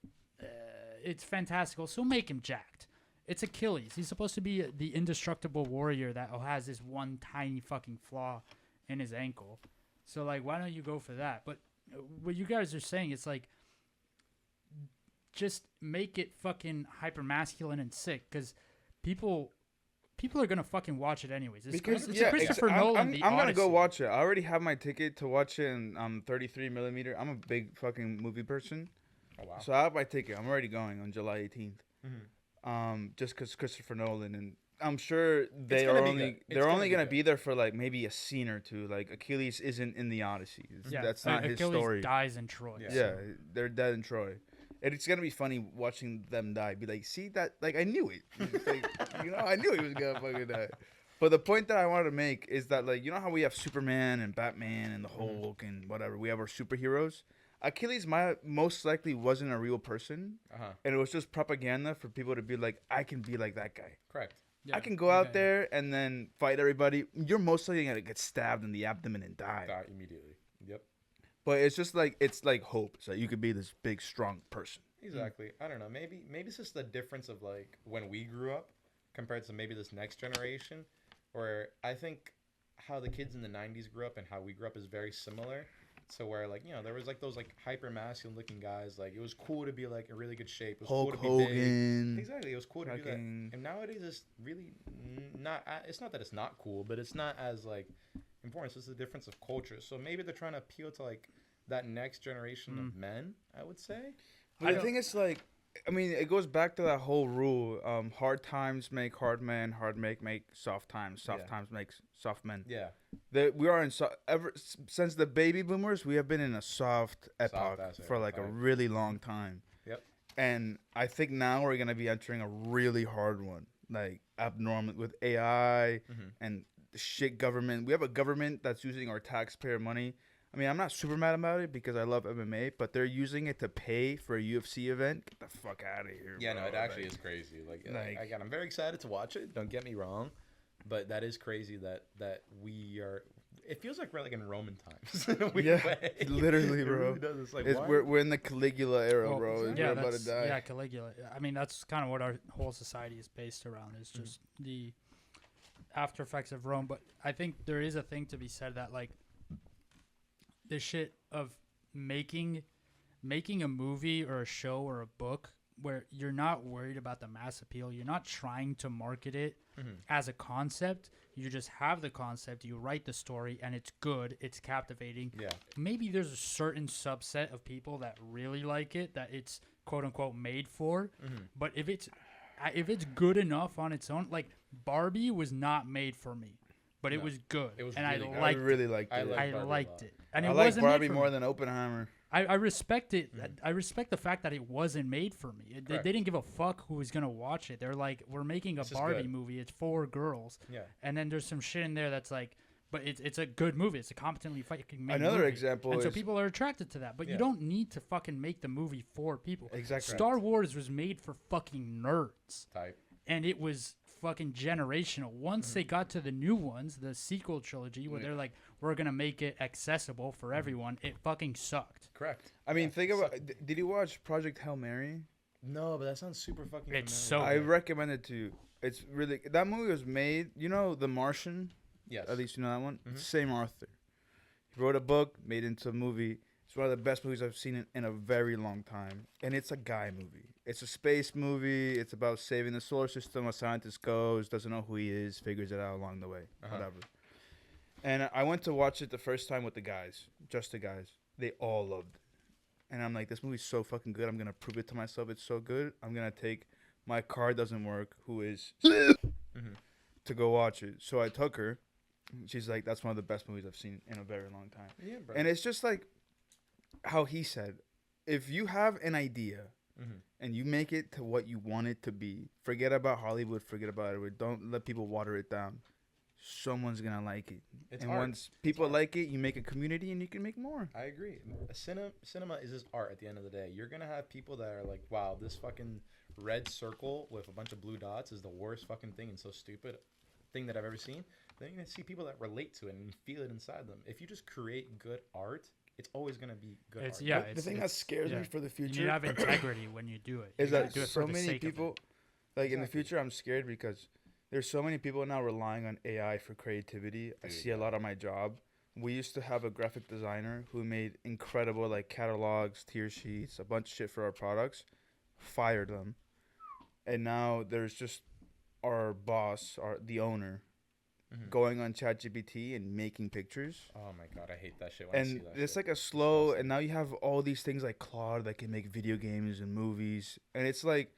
it's fantastical. So make him jacked. It's Achilles. He's supposed to be the indestructible warrior that has this one tiny fucking flaw in his ankle. So like, why don't you go for that? But what you guys are saying, it's like, just make it fucking hyper masculine and sick, because people are gonna fucking watch it anyways. It's, Because it's yeah, a Christopher Nolan. I'm the gonna go Odyssey. watch it. I already have my ticket to watch it in 33 millimeter. I'm a big fucking movie person. Oh wow. So I have my ticket. I'm already going on July 18th. Mhm. Just because Christopher Nolan, and I'm sure gonna be good. It's they're gonna only be gonna good. be there for like maybe a scene or two. Like Achilles isn't in the Odyssey. Yeah, That's not his Achilles story. dies in Troy. Yeah. so- Yeah, they're dead in Troy. And it's gonna be funny watching them die. Be like, see that? Like I knew it. It's like, I knew he was gonna fucking die. But the point that I wanted to make is that like how we have Superman and Batman and the Hulk and whatever. We have our superheroes. Achilles most likely wasn't a real person, Uh huh. and it was just propaganda for people to be like, I can be like that guy. Correct. Yeah, I can go out okay. there and then fight everybody. You're most likely gonna get stabbed in the abdomen and die. Die immediately. Yep. But it's just like it's like hope. So you could be this big, strong person. Exactly. I don't know. Maybe it's just the difference of like when we grew up compared to maybe this next generation, where I think how the kids in the 90s grew up and how we grew up is very similar. So where like, there was like those like hyper masculine looking guys, like it was cool to be like in really good shape. It was Hulk cool to be Hogan. big. Exactly. It was cool to do that. Fucking- And nowadays it's really not it's not that it's not cool, but it's not as like important. It's just the difference of culture. So maybe they're trying to appeal to like that next generation of men, I would say. But the thing is, like, I mean, it goes back to that whole rule: hard times make hard men, hard make soft times, soft times make soft men. Yeah. That we are in since the baby boomers, we have been in a soft epoch Soft-ass for like a epoch. really long time. Yep. And I think now we're gonna be entering a really hard one, like abnormal with AI and the shit government. We have a government that's using our taxpayer money. I mean, I'm not super mad about it because I love MMA, but they're using it to pay for a UFC event. Get the fuck out of here. Yeah, bro. no, it actually is crazy. Like again, I'm very excited to watch it. Don't get me wrong, but that is crazy that we are. It feels like we're like in Roman times. In a weird way. Literally, It bro. really does. It's like We're in the Caligula era, Well, bro. yeah, We're about to die. yeah, Caligula. I mean, that's kind of what our whole society is based around. Is just the after effects of Rome. But I think there is a thing to be said that like the shit of making a movie or a show or a book where you're not worried about the mass appeal. You're not trying to market it as a concept. You just have the concept, you write the story, and it's good, it's captivating. Yeah. Maybe there's a certain subset of people that really like it, that it's quote unquote made for. But if it's good enough on its own, like Barbie was not made for me, but it was good, It was and really good. I liked really it. liked it. like I Barbie a liked lot. it, and I it like wasn't Barbie made for more me. than Oppenheimer. I respect it. I respect the fact that it wasn't made for me. They didn't give a fuck who was gonna watch it. They're like, we're making a This is Barbie good. movie. It's for girls. Yeah. And then there's some shit in there that's like, but it's a good movie. It's a competently fucking made Another movie. example and so is- people are attracted to that. But Yeah. you don't need to fucking make the movie for people. Exactly. Star Wars was made for fucking nerds, Type. and it was fucking generational. Once they got to the new ones, the sequel trilogy, where they're like, we're gonna make it accessible for everyone, it fucking sucked. Correct. I mean, think about. Did you watch Project Hail Mary? No, but that sounds super fucking. It's familiar. so I good. recommend it to you. It's really that movie was made. You know, The Martian. Yes. At least you know that one. It's the same author. He wrote a book, made into a movie. It's one of the best movies I've seen in a very long time, and it's a guy movie. It's a space movie. It's about saving the solar system. A scientist goes, doesn't know who he is, figures it out along the way. Whatever. And I went to watch it the first time with the guys, just the guys. They all loved it. And I'm like, this movie's so fucking good. I'm going to prove it to myself. It's so good. I'm going to take my car doesn't work, who is to go watch it. So I took her. She's like, that's one of the best movies I've seen in a very long time. Yeah, bro. And it's just like how he said, if you have an idea and you make it to what you want it to be, forget about Hollywood, forget about it. Don't let people water it down. Someone's going to like it. It's and art. once people like it, you make a community and you can make more. I agree. Cinema is just art at the end of the day. You're gonna have people that are like, wow, this fucking red circle with a bunch of blue dots is the worst fucking thing and so stupid thing that I've ever seen. Then you're gonna see people that relate to it and feel it inside them. If you just create good art, it's always gonna be good It's art. yeah. The It's, thing that scares me for the you need future to have integrity when you do it. is You gotta that do it so for the many sake of it. people, like in the Exactly. future, I'm scared because there's so many people now relying on AI for creativity. I see a lot on my job. We used to have a graphic designer who made incredible like catalogs, tier sheets, a bunch of shit for our products. Fired them, and now there's just our boss, the owner, going on ChatGPT and making pictures. Oh my god, I hate that shit when I see And that it's shit. like a slow, and now you have all these things like Claude that can make video games and movies, and it's like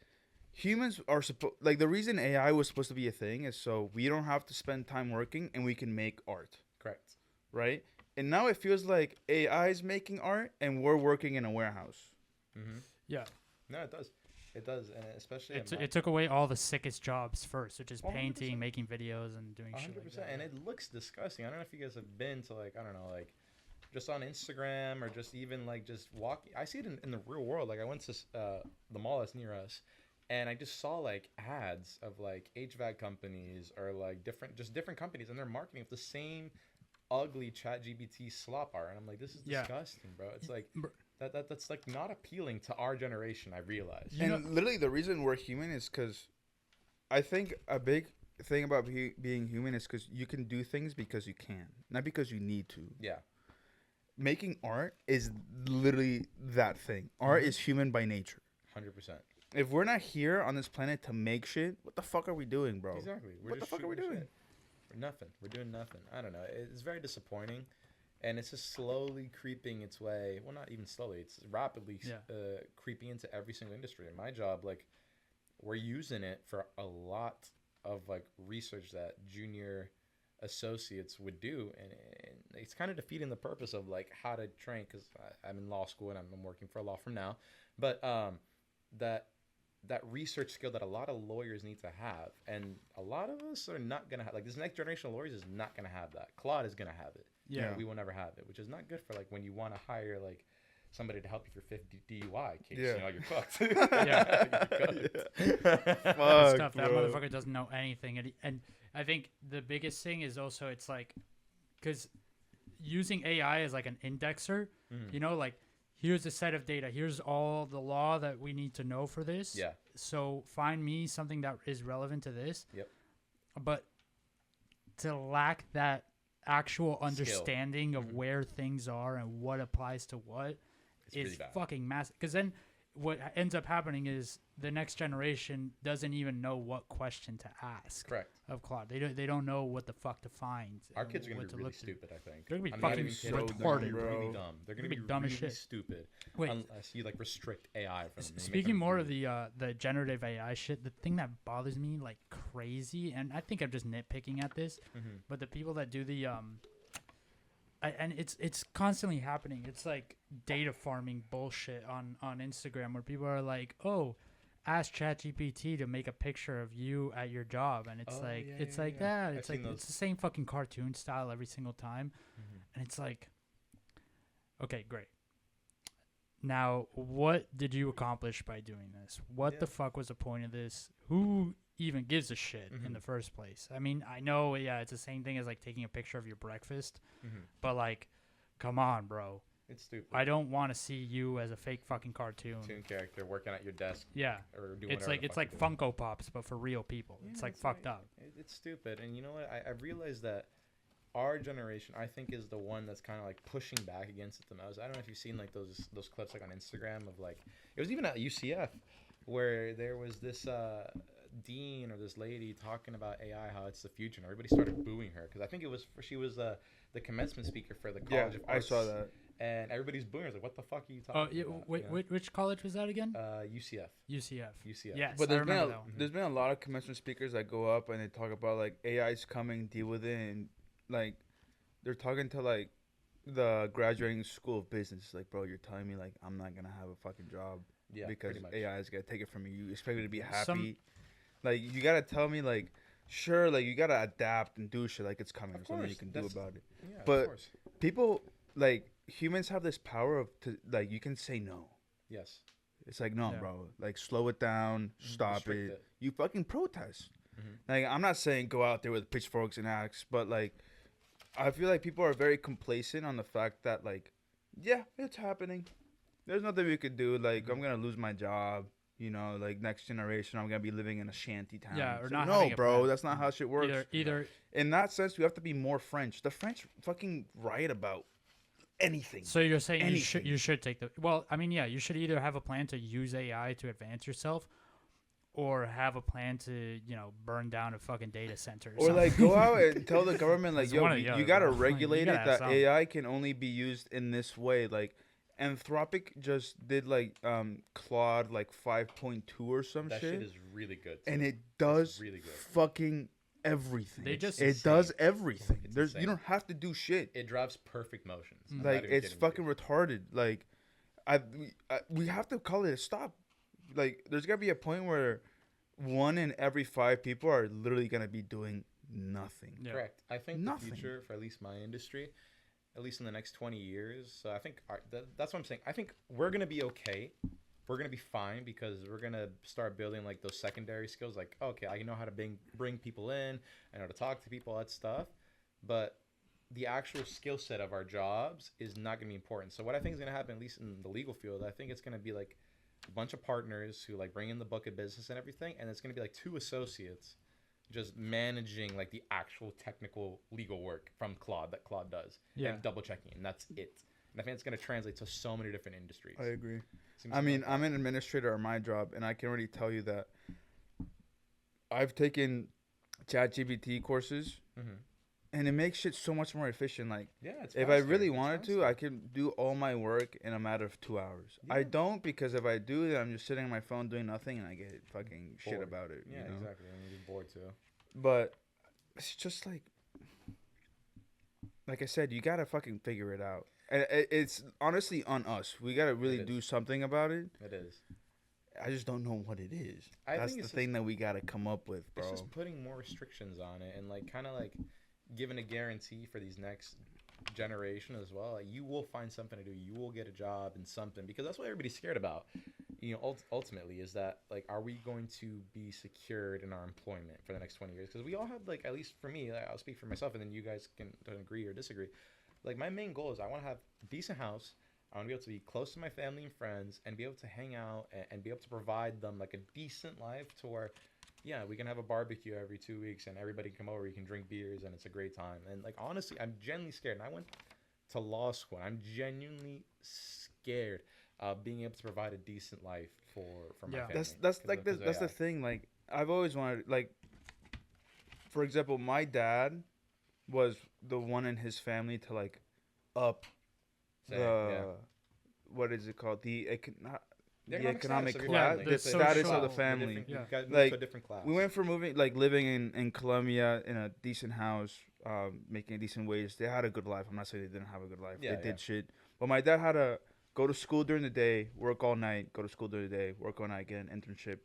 humans are supposed, like the reason AI was supposed to be a thing is so we don't have to spend time working and we can make art, Correct. right? And now it feels like AI is making art and we're working in a warehouse. Yeah. No, it does. It does, and especially It took away all the sickest jobs first, which is 100%. painting, making videos, and doing shit 100%, like that. and it looks disgusting. I don't know if you guys have been to like, I don't know, like just on Instagram or just even like just walking. I see it in the real world. Like I went to the mall that's near us, And I just saw like ads of like HVAC companies or like different companies, and they're marketing with the same ugly chat GPT slop art. And I'm like, this is Yeah. disgusting, bro. It's like that's like not appealing to our generation, I realize. And literally the reason we're human is because I think a big thing about being human is because you can do things because you can, not because you need to. Yeah. Making art is literally that thing. Art is human by nature. 100%. If we're not here on this planet to make shit, what the fuck are we doing, bro? Exactly. What the fuck are we doing? We're nothing. We're doing nothing. I don't know. It's very disappointing, and it's just slowly creeping its way. Well, not even slowly. It's rapidly creeping into every single industry. In my job, like, we're using it for a lot of like research that junior associates would do, and it's kind of defeating the purpose of like how to train, because I'm in law school and I'm working for a law firm now, but that research skill that a lot of lawyers need to have, and a lot of us are not gonna have. Like, this next generation of lawyers is not gonna have that. Claude is gonna have it. Yeah. We will never have it, which is not good for like when you want to hire like somebody to help you for 50 DUI case. Yeah. You know, you're cooked. Yeah. You're cooked. It's Fuck, tough. That bro. motherfucker doesn't know anything, and I think the biggest thing is also it's like, because using AI as like an indexer, you know, like, here's a set of data, here's all the law that we need to know for this. Yeah. So find me something that is relevant to this. Yep. But to lack that actual understanding of where things are and what applies to what is fucking massive. Because then what ends up happening is the next generation doesn't even know what question to ask. Correct. Of Claude. They don't know what the fuck to find. Our kids are going what to be really stupid, I think. They're going to be I'm not fucking even kidding. retarded. They're bro. really dumb. They're going to be dumb as really shit. stupid. Wait. Unless you like restrict AI from them. Speaking more of the generative AI shit, the thing that bothers me like crazy, and I think I'm just nitpicking at this, but the people that do the and it's constantly happening. It's like data farming bullshit on Instagram where people are like, oh, ask ChatGPT to make a picture of you at your job, and it's that. It's like it's the same fucking cartoon style every single time, and it's like, okay, great. Now, what did you accomplish by doing this? What the fuck was the point of this? Who even gives a shit in the first place? I mean, I know, it's the same thing as like taking a picture of your breakfast, but like, come on, bro. It's stupid. I don't want to see you as a fake fucking cartoon character working at your desk. Yeah. Or doing It's like Funko Pops, but for real people. It's like fucked up. It's stupid. And you know what? I realized that our generation, I think, is the one that's kind of like pushing back against it the most. I don't know if you've seen like those clips like on Instagram of like, it was even at UCF where there was this dean or this lady talking about AI, how it's the future, and everybody started booing her because I think she was the commencement speaker for the College of Arts. I saw that. And everybody's booing her. Like, what the fuck are you talking about? Which college was that again? UCF. UCF. Yes, but there's been a lot of commencement speakers that go up and they talk about like AI's coming, deal with it, and like they're talking to like the graduating school of business. Like, bro, you're telling me like I'm not gonna have a fucking job because AI is gonna take it from me. You expect me to be happy? Like, you gotta tell me like, sure, like you gotta adapt and do shit like it's coming. There's something you can do about it. Yeah, but people like. Humans have this power of like you can say no. Yes. It's like no, bro. Like slow it down, stop it. You fucking protest. Like I'm not saying go out there with pitchforks and axe, but like I feel like people are very complacent on the fact that like it's happening. There's nothing we could do. Like I'm gonna lose my job. You know, like next generation, I'm gonna be living in a shanty town. Yeah, or so, not. No, bro, that's not how shit works. Either. In that sense, we have to be more French. The French fucking write about anything. So you're saying you should take the you should either have a plan to use AI to advance yourself, or have a plan to burn down a fucking data center, or something. Like go out and tell the government like, yo, you gotta bro. regulate You it gotta that have AI can only be used in this way. Like Anthropic just did like Claude like 5.2 or some that shit. That shit is really good too. And it does really good. fucking everything. It does everything. You don't have to do shit. It drives perfect motions. Like it's fucking retarded. Like we have to call it a stop. Like there's gotta be a point where 1 in every 5 people are literally gonna be doing nothing. Yeah. Correct. I think the future for at least my industry, at least in the next 20 years. So I think that's what I'm saying. I think we're gonna be okay we're gonna be fine because we're gonna start building like those secondary skills. Like, okay, I know how to bring people in, I know how to talk to people, all that stuff, but the actual skill set of our jobs is not gonna be important. So what I think is gonna happen, at least in the legal field, I think it's gonna be like a bunch of partners who like bring in the book of business and everything, and it's gonna be like 2 associates just managing like the actual technical legal work from Claude that Claude does, and double checking, and that's it. And I think it's going to translate to so many different industries. I agree. I mean, I'm an administrator at my job, and I can already tell you that I've taken ChatGPT courses, and it makes shit so much more efficient. Like, if I really wanted to, I could do all my work in a matter of 2 hours. I don't, because if I do, then I'm just sitting on my phone doing nothing, and I get fucking shit about it. Yeah, you know? exactly. I'm just bored too. But it's just like I said, you gotta fucking figure it out. And it's honestly on us. We gotta really do something about it. It is. I just don't know what it is. I That's think the thing that we gotta come up with, bro. It's just putting more restrictions on it, and like kind of like giving a guarantee for these next generation as well. Like, you will find something to do. You will get a job in something, because that's what everybody's scared about. You know, ultimately, is that like, are we going to be secured in our employment for the next 20 years? Because we all have, like, at least for me, like, I'll speak for myself, and then you guys can agree or disagree. Like, my main goal is I want to have a decent house. I want to be able to be close to my family and friends, and be able to hang out and be able to provide them like a decent life, to where, yeah, we can have a barbecue every 2 weeks and everybody can come over. You can drink beers and it's a great time. And like, honestly, I'm genuinely scared. And I went to law school. I'm genuinely scared of being able to provide a decent life for my family. That's the thing. Like, I've always wanted, like, for example, my dad was the one in his family to like up what is it called, the economic class, the status of the family. Like, to a different class. We went from living in Colombia in a decent house, making a decent wage. They had a good life. I'm not saying they didn't have a good life. They did shit. But my dad had to go to school during the day, work all night, go to school during the day, work all night again, internship,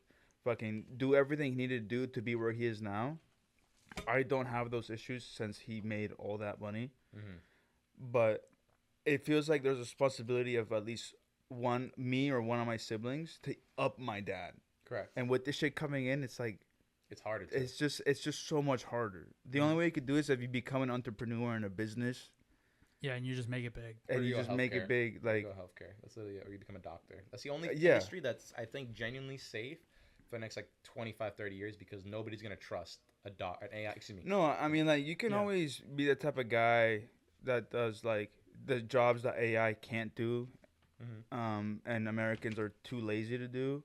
fucking do everything he needed to do to be where he is now. I don't have those issues since he made all that money. But it feels like there's a responsibility of at least me or one of my siblings to up my dad. Correct. And with this shit coming in, it's like, it's harder. It's just so much harder. The only way you could do it is if you become an entrepreneur in a business. Yeah, and you just make it big. And you just make it big, like, you go healthcare. That's literally it. Or you become a doctor. That's the only industry that's, I think, genuinely safe for the next like 25, 30 years, because nobody's gonna trust an AI. Excuse me. No, I mean, like, you can always be the type of guy that does like the jobs that AI can't do, and Americans are too lazy to do,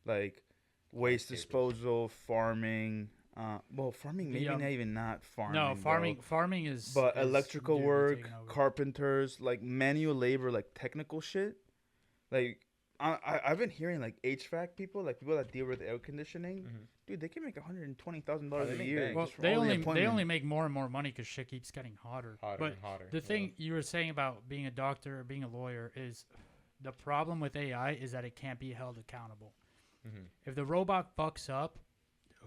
like waste disposal, farming. Farming maybe not even farming. No, farming is. But electrical work, carpenters, like manual labor, like technical shit. Like, I've been hearing like HVAC people, like people that deal with air conditioning. Dude, they can make $120,000 a year. Well, they only make more and more money because shit keeps getting hotter. And hotter. The thing you were saying about being a doctor or being a lawyer is, the problem with AI is that it can't be held accountable. If the robot fucks up,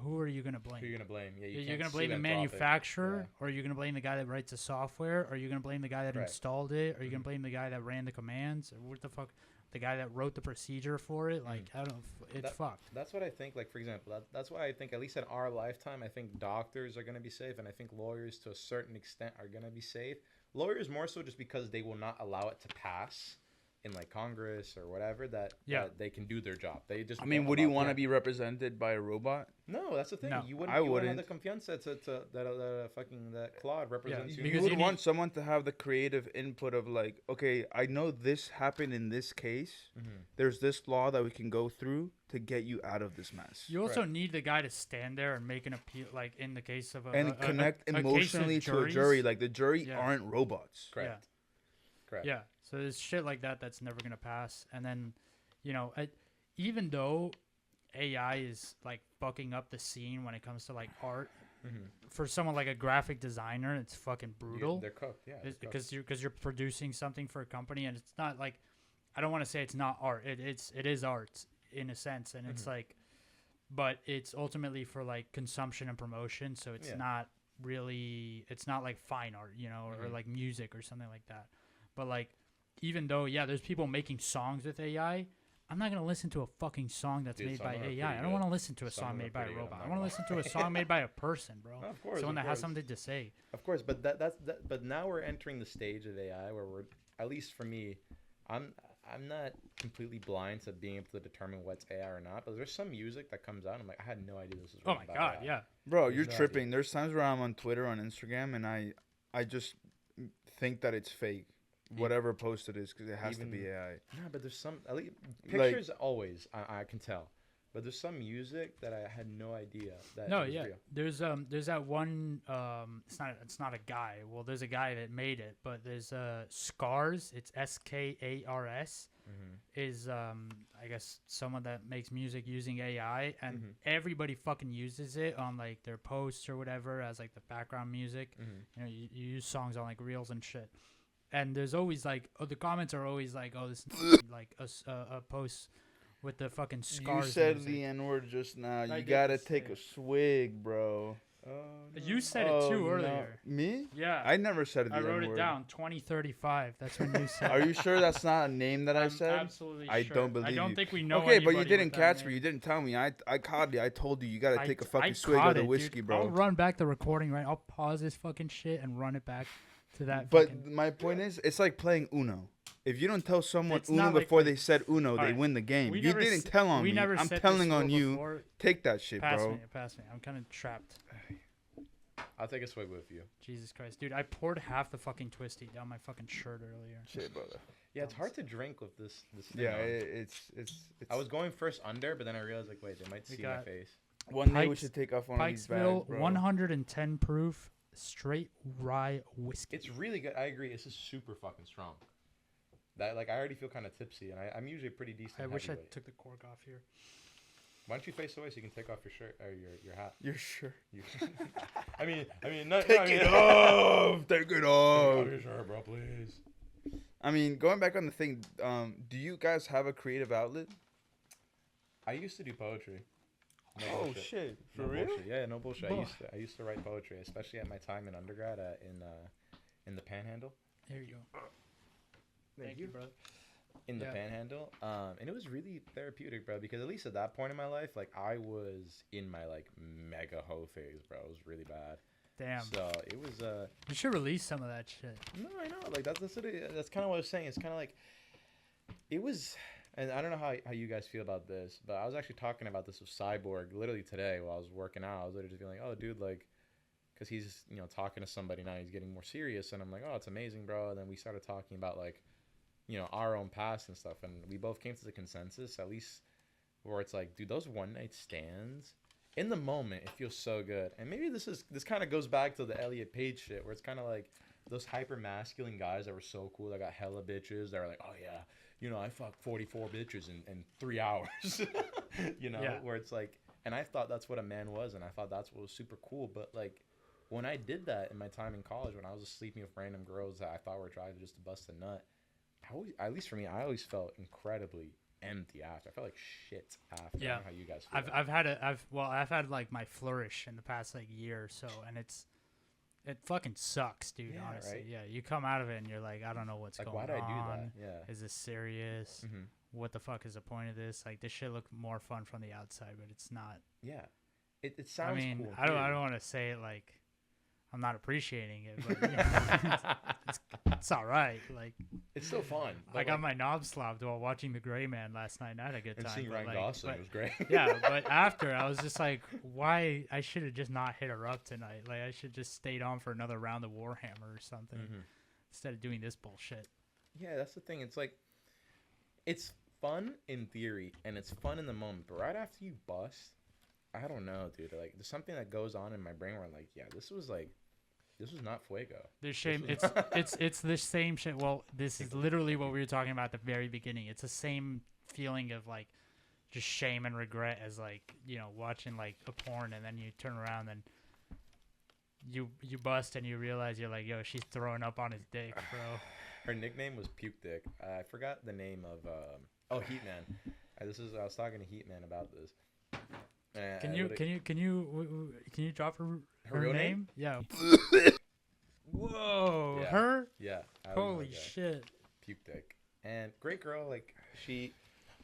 who are you going to blame? Who are you going to blame? Yeah, you're going to blame the manufacturer, or you're going to blame the guy that writes the software, or you're going to blame the guy that installed it, or you're going to blame the guy that ran the commands, or what the fuck, the guy that wrote the procedure for it. Like, I don't, it's fucked. That's what I think. Like, for example, that's why I think, at least in our lifetime, I think doctors are going to be safe, and I think lawyers to a certain extent are going to be safe. Lawyers more so just because they will not allow it to pass in like Congress or whatever, that they can do their job. They just. I mean, would you want to be represented by a robot? No, that's the thing. No. You wouldn't have the confianza that Claude represents you. You would want someone to have the creative input of like, okay, I know this happened in this case. There's this law that we can go through to get you out of this mess. You also need the guy to stand there and make an appeal, like in the case of connect emotionally to a jury. Like, the jury aren't robots. Correct. Yeah. So there's shit like that that's never gonna pass. And then, even though AI is like fucking up the scene when it comes to like art, for someone like a graphic designer, it's fucking brutal. They're cooked, because you're producing something for a company, and it's not like, I don't want to say it's not art. It is art in a sense, and it's like, but it's ultimately for like consumption and promotion. So it's not really, it's not like fine art, or like music or something like that. But like, even though, there's people making songs with AI, I'm not gonna listen to a fucking song that's Dude, made some by of them are AI. pretty I don't want to good. listen to a Some song of them made are by a pretty good, robot. I'm I not want to gonna listen to a song made by a person, bro. No, of course, Someone of that has course. something to say. Of course, but but now we're entering the stage of AI where we're, at least for me, I'm not completely blind to being able to determine what's AI or not. But there's some music that comes out, and I'm like, I had no idea this was. Oh written my by god, AI. yeah. Bro, There's you're no idea. tripping. There's times where I'm on Twitter, on Instagram, and I just think that it's fake. Whatever post it is, because it has to be AI. No, but there's some, at least Like- pictures always I can tell, but there's some music that I had no idea that No, was yeah. real. There's that one. It's not a guy. Well, there's a guy that made it, but there's Scars. It's Skars. Is I guess someone that makes music using AI, and everybody fucking uses it on like their posts or whatever as like the background music. You know, you use songs on like reels and shit. And there's always like, the comments are always like, oh, this is like a post with the fucking Scars. You said music. the N word just now. I You did gotta just take say a swig, bro. You said it Oh, too no. earlier. Me? Yeah. I never said the I wrote it N-word. down. 2035. That's when you said. Are you sure that's not a name that I I'm said? absolutely I sure. don't believe I don't you. think we know. Okay, but you anybody didn't with that catch name. me. You didn't tell me. I caught you. I told you. You gotta take a fucking I swig caught of the it, whiskey, dude. bro. I'll run back the recording right. I'll pause this fucking shit and run it back to that. But fucking... my point is, it's like playing Uno. If you don't tell someone It's Uno not like before we- they said Uno, they Alright, win the game. we You never didn't s- tell on we me. never I'm set this telling rule on you. before. Take that shit, Pass bro. me. Pass me. I'm kind of trapped. I'll take a swig with you. Jesus Christ, dude! I poured half the fucking twisty down my fucking shirt earlier. Shit, brother. Yeah, it's hard to drink with this thing Yeah, on. it's. I was going first under, but then I realized like, wait, they might see my got- face. One day we Pikes- should take off one of these Pikesville, bags, bro. 110 proof, straight rye whiskey. It's really good. I agree. This is super fucking strong. That like I already feel kind of tipsy, and I'm usually a pretty decent. I wish I heavyweight. took the cork off here. Why don't you face away so you can take off your shirt or your hat? You're sure? You, I mean, no, Take I mean, it off. Take it Take off. off your shirt, bro, please. I mean, going back on the thing, do you guys have a creative outlet? I used to do poetry. No Oh bullshit. shit! For No real? bullshit. Yeah, no bullshit. Bull- I used to write poetry, especially at my time in undergrad in the Panhandle. There you go. Thank you, brother. In the Yeah. Panhandle, and it was really therapeutic, bro. Because at least at that point in my life, like I was in my like mega hoe phase, bro. It was really bad. Damn. So it was You should release some of that shit. no, I know. Like that's kind of what I was saying. It's kind of like it was, and I don't know how you guys feel about this, but I was actually talking about this with Cyborg literally today while I was working out. I was literally just being like, oh, dude, like, because he's talking to somebody now, he's getting more serious, and I'm like, oh, it's amazing, bro. And then we started talking about like, our own past and stuff, and we both came to the consensus, at least, where it's like, dude, those one night stands. In the moment, it feels so good. And maybe this kind of goes back to the Elliot Page shit, where it's kind of like those hyper masculine guys that were so cool, that got hella bitches, that are like, oh yeah, I fucked 44 bitches in 3 hours. Yeah. Where it's like, and I thought that's what a man was, and I thought that's what was super cool. But like, when I did that in my time in college, when I was just sleeping with random girls that I thought were trying just to bust a nut, at least for me, I always felt incredibly empty after. I felt like shit after. I Yeah. don't know how you guys feel. I've had like my flourish in the past like year or so, and it fucking sucks, dude. Yeah, honestly, right? yeah. You come out of it and you're like, I don't know what's like, going why did on. I do that? Yeah. Is this serious? Mm-hmm. What the fuck is the point of this? Like, this shit look more fun from the outside, but it's not. Yeah. It sounds I mean, cool. in I don't theory. want to say it like I'm not appreciating it, but it's all right. Like, It's still fun. I got my knob slobbed while watching The Gray Man last night, and I had a good and time. seeing but, Ryan like, Gosling but- was great. yeah, but after I was just like, why? I should have just not hit her up tonight. Like, I should just stayed on for another round of Warhammer or something instead of doing this bullshit. Yeah, that's the thing. It's like, it's fun in theory and it's fun in the moment, but right after you bust, I don't know, dude. Like, there's something that goes on in my brain where I'm like, yeah, this was not fuego. There's shame. This It's the same shit. Well, this is literally what we were talking about at the very beginning. It's the same feeling of like just shame and regret as like watching like a porn, and then you turn around and you bust and you realize you're like, yo, she's throwing up on his dick, bro. Her nickname was Puke Dick. I forgot the name of Heat Man. I was talking to Heat Man about this. Can you drop her real name? name? Yeah. Whoa, Yeah. her? Yeah. I was Holy like, shit. Puke Dick. And great girl. Like, she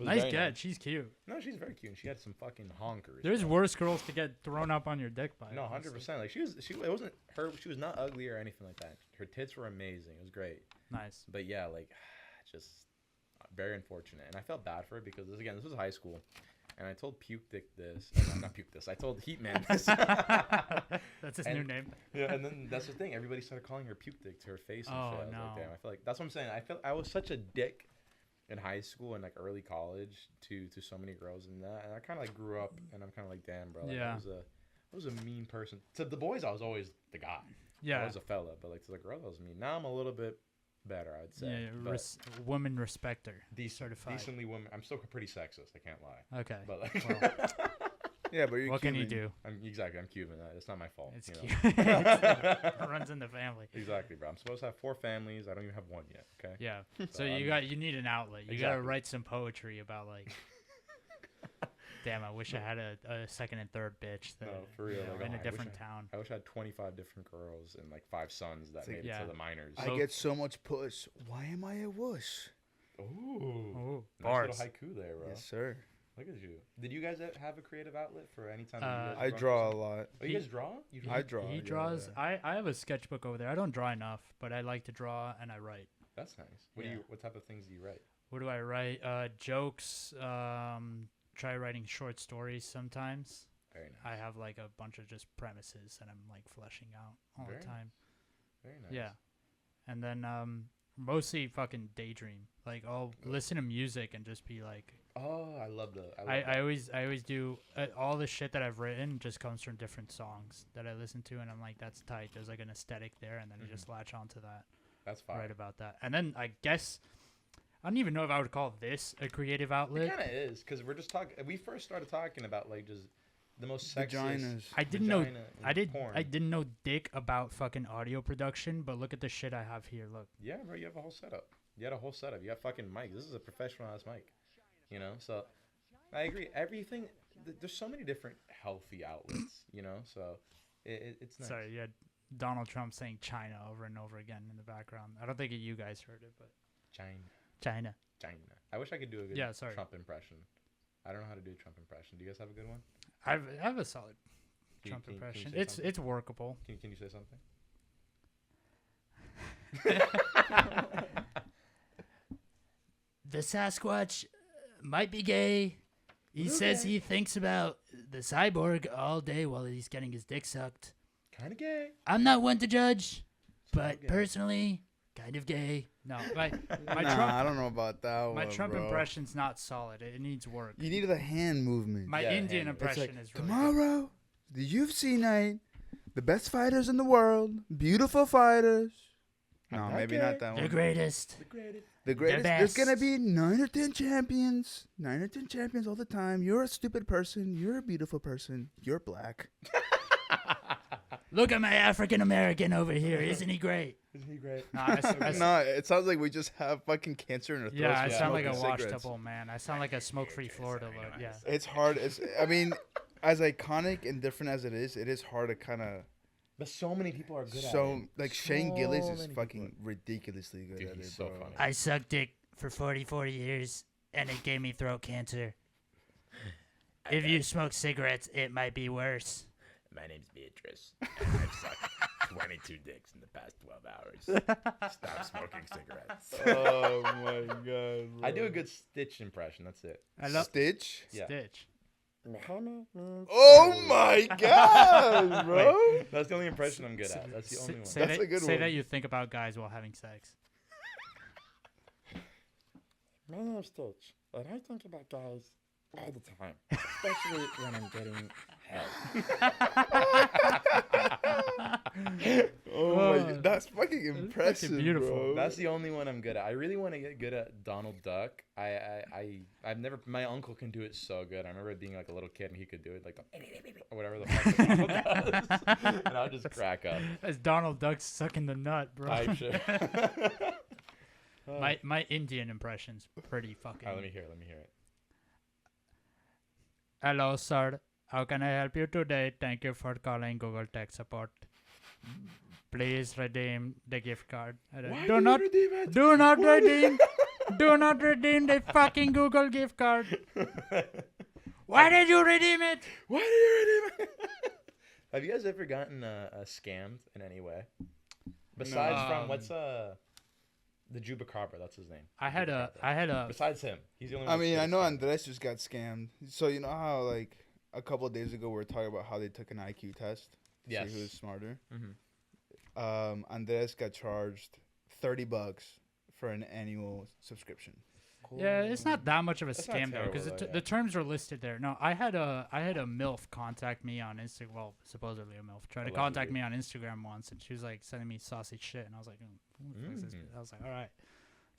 was Nice very get. She's cute. No, she's very cute. And she had some fucking honkers. There's bro. worse girls to get thrown up on your dick by. No, honestly. 100%. Like it wasn't her. She was not ugly or anything like that. Her tits were amazing. It was great. Nice. But yeah, like, just very unfortunate. And I felt bad for her because this was high school, and I told Puke Dick this. Not Puke this. I told Heat Man this. That's his new And- name. Yeah, and then that's the thing. Everybody started calling her Puke Dick to her face and Oh, shit. I was no. like, damn. I feel like that's what I'm saying. I felt I was such a dick in high school and like early college to so many girls and that. And I kind of like grew up, and I'm kind of like, damn, bro. Like, Yeah. I was a mean person. To the boys, I was always the guy. I Yeah. was a fella, but like to the girls, I was mean. Now I'm a little bit better, I'd say. Yeah. But Women respecter. decent, certified. decently women. I'm still pretty sexist. I can't lie. Okay. But like, Well, Yeah, but you're what can you Cuban. do? I'm Cuban. It's not my fault. It's you know? cute. It runs in the family. Exactly, bro. I'm supposed to have 4 families. I don't even have one yet. Okay. Yeah. So I'm- you need an outlet. You gotta Exactly. write some poetry about like. Damn, I wish I had a second and third bitch that, No, for real, you know, like, in I a wish different I- town. I wish I had 25 different girls and like 5 sons that It's like- made it Yeah. to the minors. I get so much push. Why am I a wuss? Ooh. Ooh, Nice bars. little haiku there, bro. Yes, sir. Look at you. Did you guys have a creative outlet for any time? that you guys I were draw a going through lot. something? Oh, you guys draw? You I draw. He yeah, draws. yeah. I have a sketchbook over there. I don't draw enough, but I like to draw and I write. That's nice. Yeah. What type of things do you write? What do I write? Jokes. Try writing short stories sometimes. Very nice. I have like a bunch of just premises and I'm like fleshing out all Very the time. Very nice. Yeah. And then mostly fucking daydream. Like I'll listen to music and just be like Oh, I love the. I always do all the shit that I've written just comes from different songs that I listen to and I'm like that's tight. There's like an aesthetic there and then you just latch onto that. That's fine. Write about that. And then I guess I don't even know if I would call this a creative outlet. It kind of is because we're just talking. We first started talking about like just the most sexist. Vaginas. I didn't know vagina in porn. I didn't know dick about fucking audio production, but look at the shit I have here. Look. Yeah, bro, you have a whole setup. You had a whole setup. You got fucking mics. This is a professional ass mic. You know, so I agree. Everything. There's so many different healthy outlets. You know, so it's nice. Sorry, you had Donald Trump saying China over and over again in the background. I don't think you guys heard it, but China. China. I wish I could do a good Yeah, sorry. Trump impression. I don't know how to do a Trump impression. Do you guys have a good one? I have a solid Can you- Trump can you impression. say It's something? it's workable. Can you say something? The Sasquatch might be gay. He says he thinks about the cyborg all day while he's getting his dick sucked. Kind of gay. I'm not one to judge, but gay. personally, kind of gay. No, my Nah, Trump I don't know about that my one, Trump bro. impression's not solid. It needs work. You need the hand movement. My Yeah, Indian hand- it's impression like, is really good. tomorrow, the UFC night, the best fighters in the world, beautiful fighters. No, not maybe gay. not that The one. greatest. The greatest. The greatest. There's gonna best. be 9 or 10 champions. 9 or 10 champions all the time. You're a stupid person. You're a beautiful person. You're black. Look at my African American over here. Isn't he great? Isn't he great? No, I No, it sounds like we just have fucking cancer in our throats. yeah, I from sound like a smoking washed cigarettes. up old man. I sound like a smoke-free Florida look. Yeah. It's hard. I mean, as iconic and different as it is hard to kind of. But so many people are good at So it. like Shane Gillis So is many fucking people ridiculously good Dude, at he's it, so bro. funny. I sucked dick for 44 years, and it gave me throat cancer. If you smoke cigarettes, it might be worse. My name's Beatrice. I've sucked 22 dicks in the past 12 hours. Stop smoking cigarettes. Oh my god. I do a good Stitch impression. That's it. I love Stitch. Yeah. Stitch. Oh my god, bro. Wait, that's the only impression I'm good at. That's the only one. Say That's that, a good say one. that you think about guys while having sex. My name's Stitch, and I think about guys all the time, especially when I'm getting head. Oh my god. That's fucking impressive, beautiful. bro. That's the only one I'm good at. I really want to get good at Donald Duck. I've never. My uncle can do it so good. I remember being like a little kid and he could do it like or whatever the fuck the uncle does, and I'll just crack up. As Donald Duck sucking the nut, bro. Type shit. My Indian impression's pretty fucking. Let me hear it. Hello, sir. How can I help you today? Thank you for calling Google Tech Support. Please redeem the gift card. Why Do not redeem it? redeem. Do not redeem the fucking Google gift card. Why did you redeem it? Why do you redeem it? Have you guys ever gotten scammed in any way? Besides from what's the Jubacabra? That's his name. I had a. Besides him, he's the only I one. mean, that's I know scammed. Andres just got scammed. So you know how like a couple of days ago we were talking about how they took an IQ test to Yes. see who's smarter. Mhm. Andres got charged $30 for an annual subscription. Yeah, it's not that much of a That's not scam though, because terrible, though, yeah. the terms are listed there. No, I had a MILF contact me on Instagram. Well, supposedly a MILF tried to contact me on Instagram once, and she was like sending me saucy shit, and I was like, who the fuck is this bitch? I was like, all right.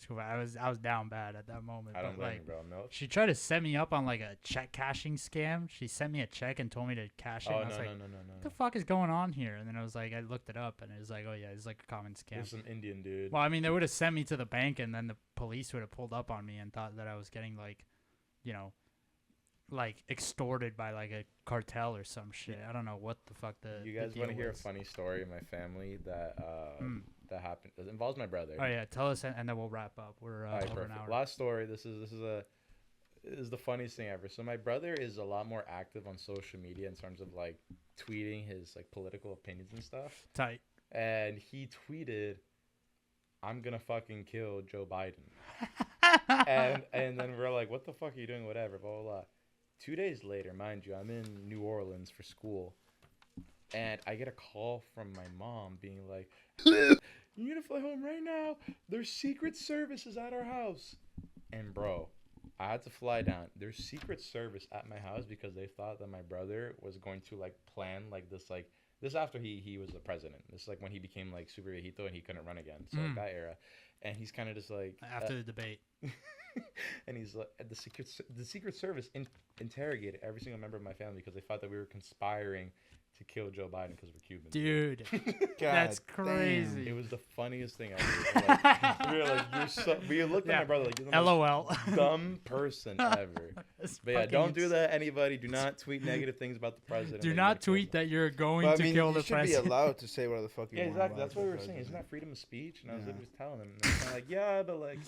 So I was down bad at that moment. I don't but, blame like, you, bro. No. she tried to set me up on like a check cashing scam. She sent me a check and told me to cash it. Oh and I no, was like, no. what the fuck is going on here? And then I was like, I looked it up, and it was like, oh yeah, it's like a common scam. There's some Indian dude. Well, I mean, they would have sent me to the bank, and then the police would have pulled up on me and thought that I was getting like, you know, like extorted by like a cartel or some shit. I don't know what the fuck the. You guys want to hear a funny story in my family that that happened? It involves my brother. Oh yeah, tell us, and then we'll wrap up. We're All right, over an perfect. hour. Last story. This is the funniest thing ever. So my brother is a lot more active on social media in terms of like tweeting his like political opinions and stuff. Tight. And he tweeted, "I'm gonna fucking kill Joe Biden." and then we're like, "What the fuck are you doing?" Whatever. Blah blah blah. 2 days later, mind you, I'm in New Orleans for school, and I get a call from my mom being like, "You need to fly home right now. There's Secret Service is at our house." And bro, I had to fly down. There's Secret Service at my house because they thought that my brother was going to like plan like this after he was the president. This is like when he became like super viejito and he couldn't run again. So like that era. And he's kind of just like After the debate. and he's like the Secret Service interrogated every single member of my family because they thought that we were conspiring to kill Joe Biden because we're Cubans. Dude, God that's damn. crazy. It was the funniest thing ever. Like, we were like, you're so. We looked at my brother like, you're the LOL. most dumb person ever. That's But yeah, fucking don't do that. Anybody, do not tweet negative things about the president. Do that you're not gonna kill tweet them. that you're going But, I to mean, kill you the should president. be allowed to say whatever the fuck you Yeah, want. exactly. about That's what the we were saying. Isn't president. that freedom of speech? And I was Yeah. literally just telling them. And they're kind of like, yeah, but like,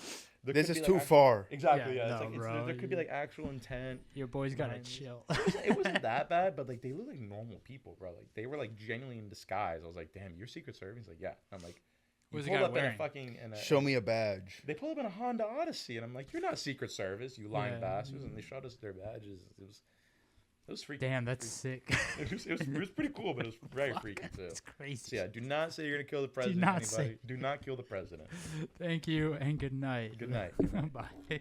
there This could is be, too like, far. Exactly. Yeah, Yeah. no, It's like bro, there could be like actual intent. Your boys gotta Minds. chill. It wasn't that bad, but like they look like normal people, bro. Like they were like genuinely in disguise. I was like, damn, you're Secret Service. He's like, yeah. I'm like, you What was the pulled guy up in a wearing? fucking in a, Show me a badge. They pulled up in a Honda Odyssey, and I'm like, you're not Secret Service, you lying Yeah. bastards. And they showed us their badges. It was freaky. Damn, that's sick. It was pretty cool, but it was very freaky too. It's crazy. So yeah, do not say you're gonna kill the president. not Anybody. say- Do not kill the president. Thank you and good night. Good night. Bye.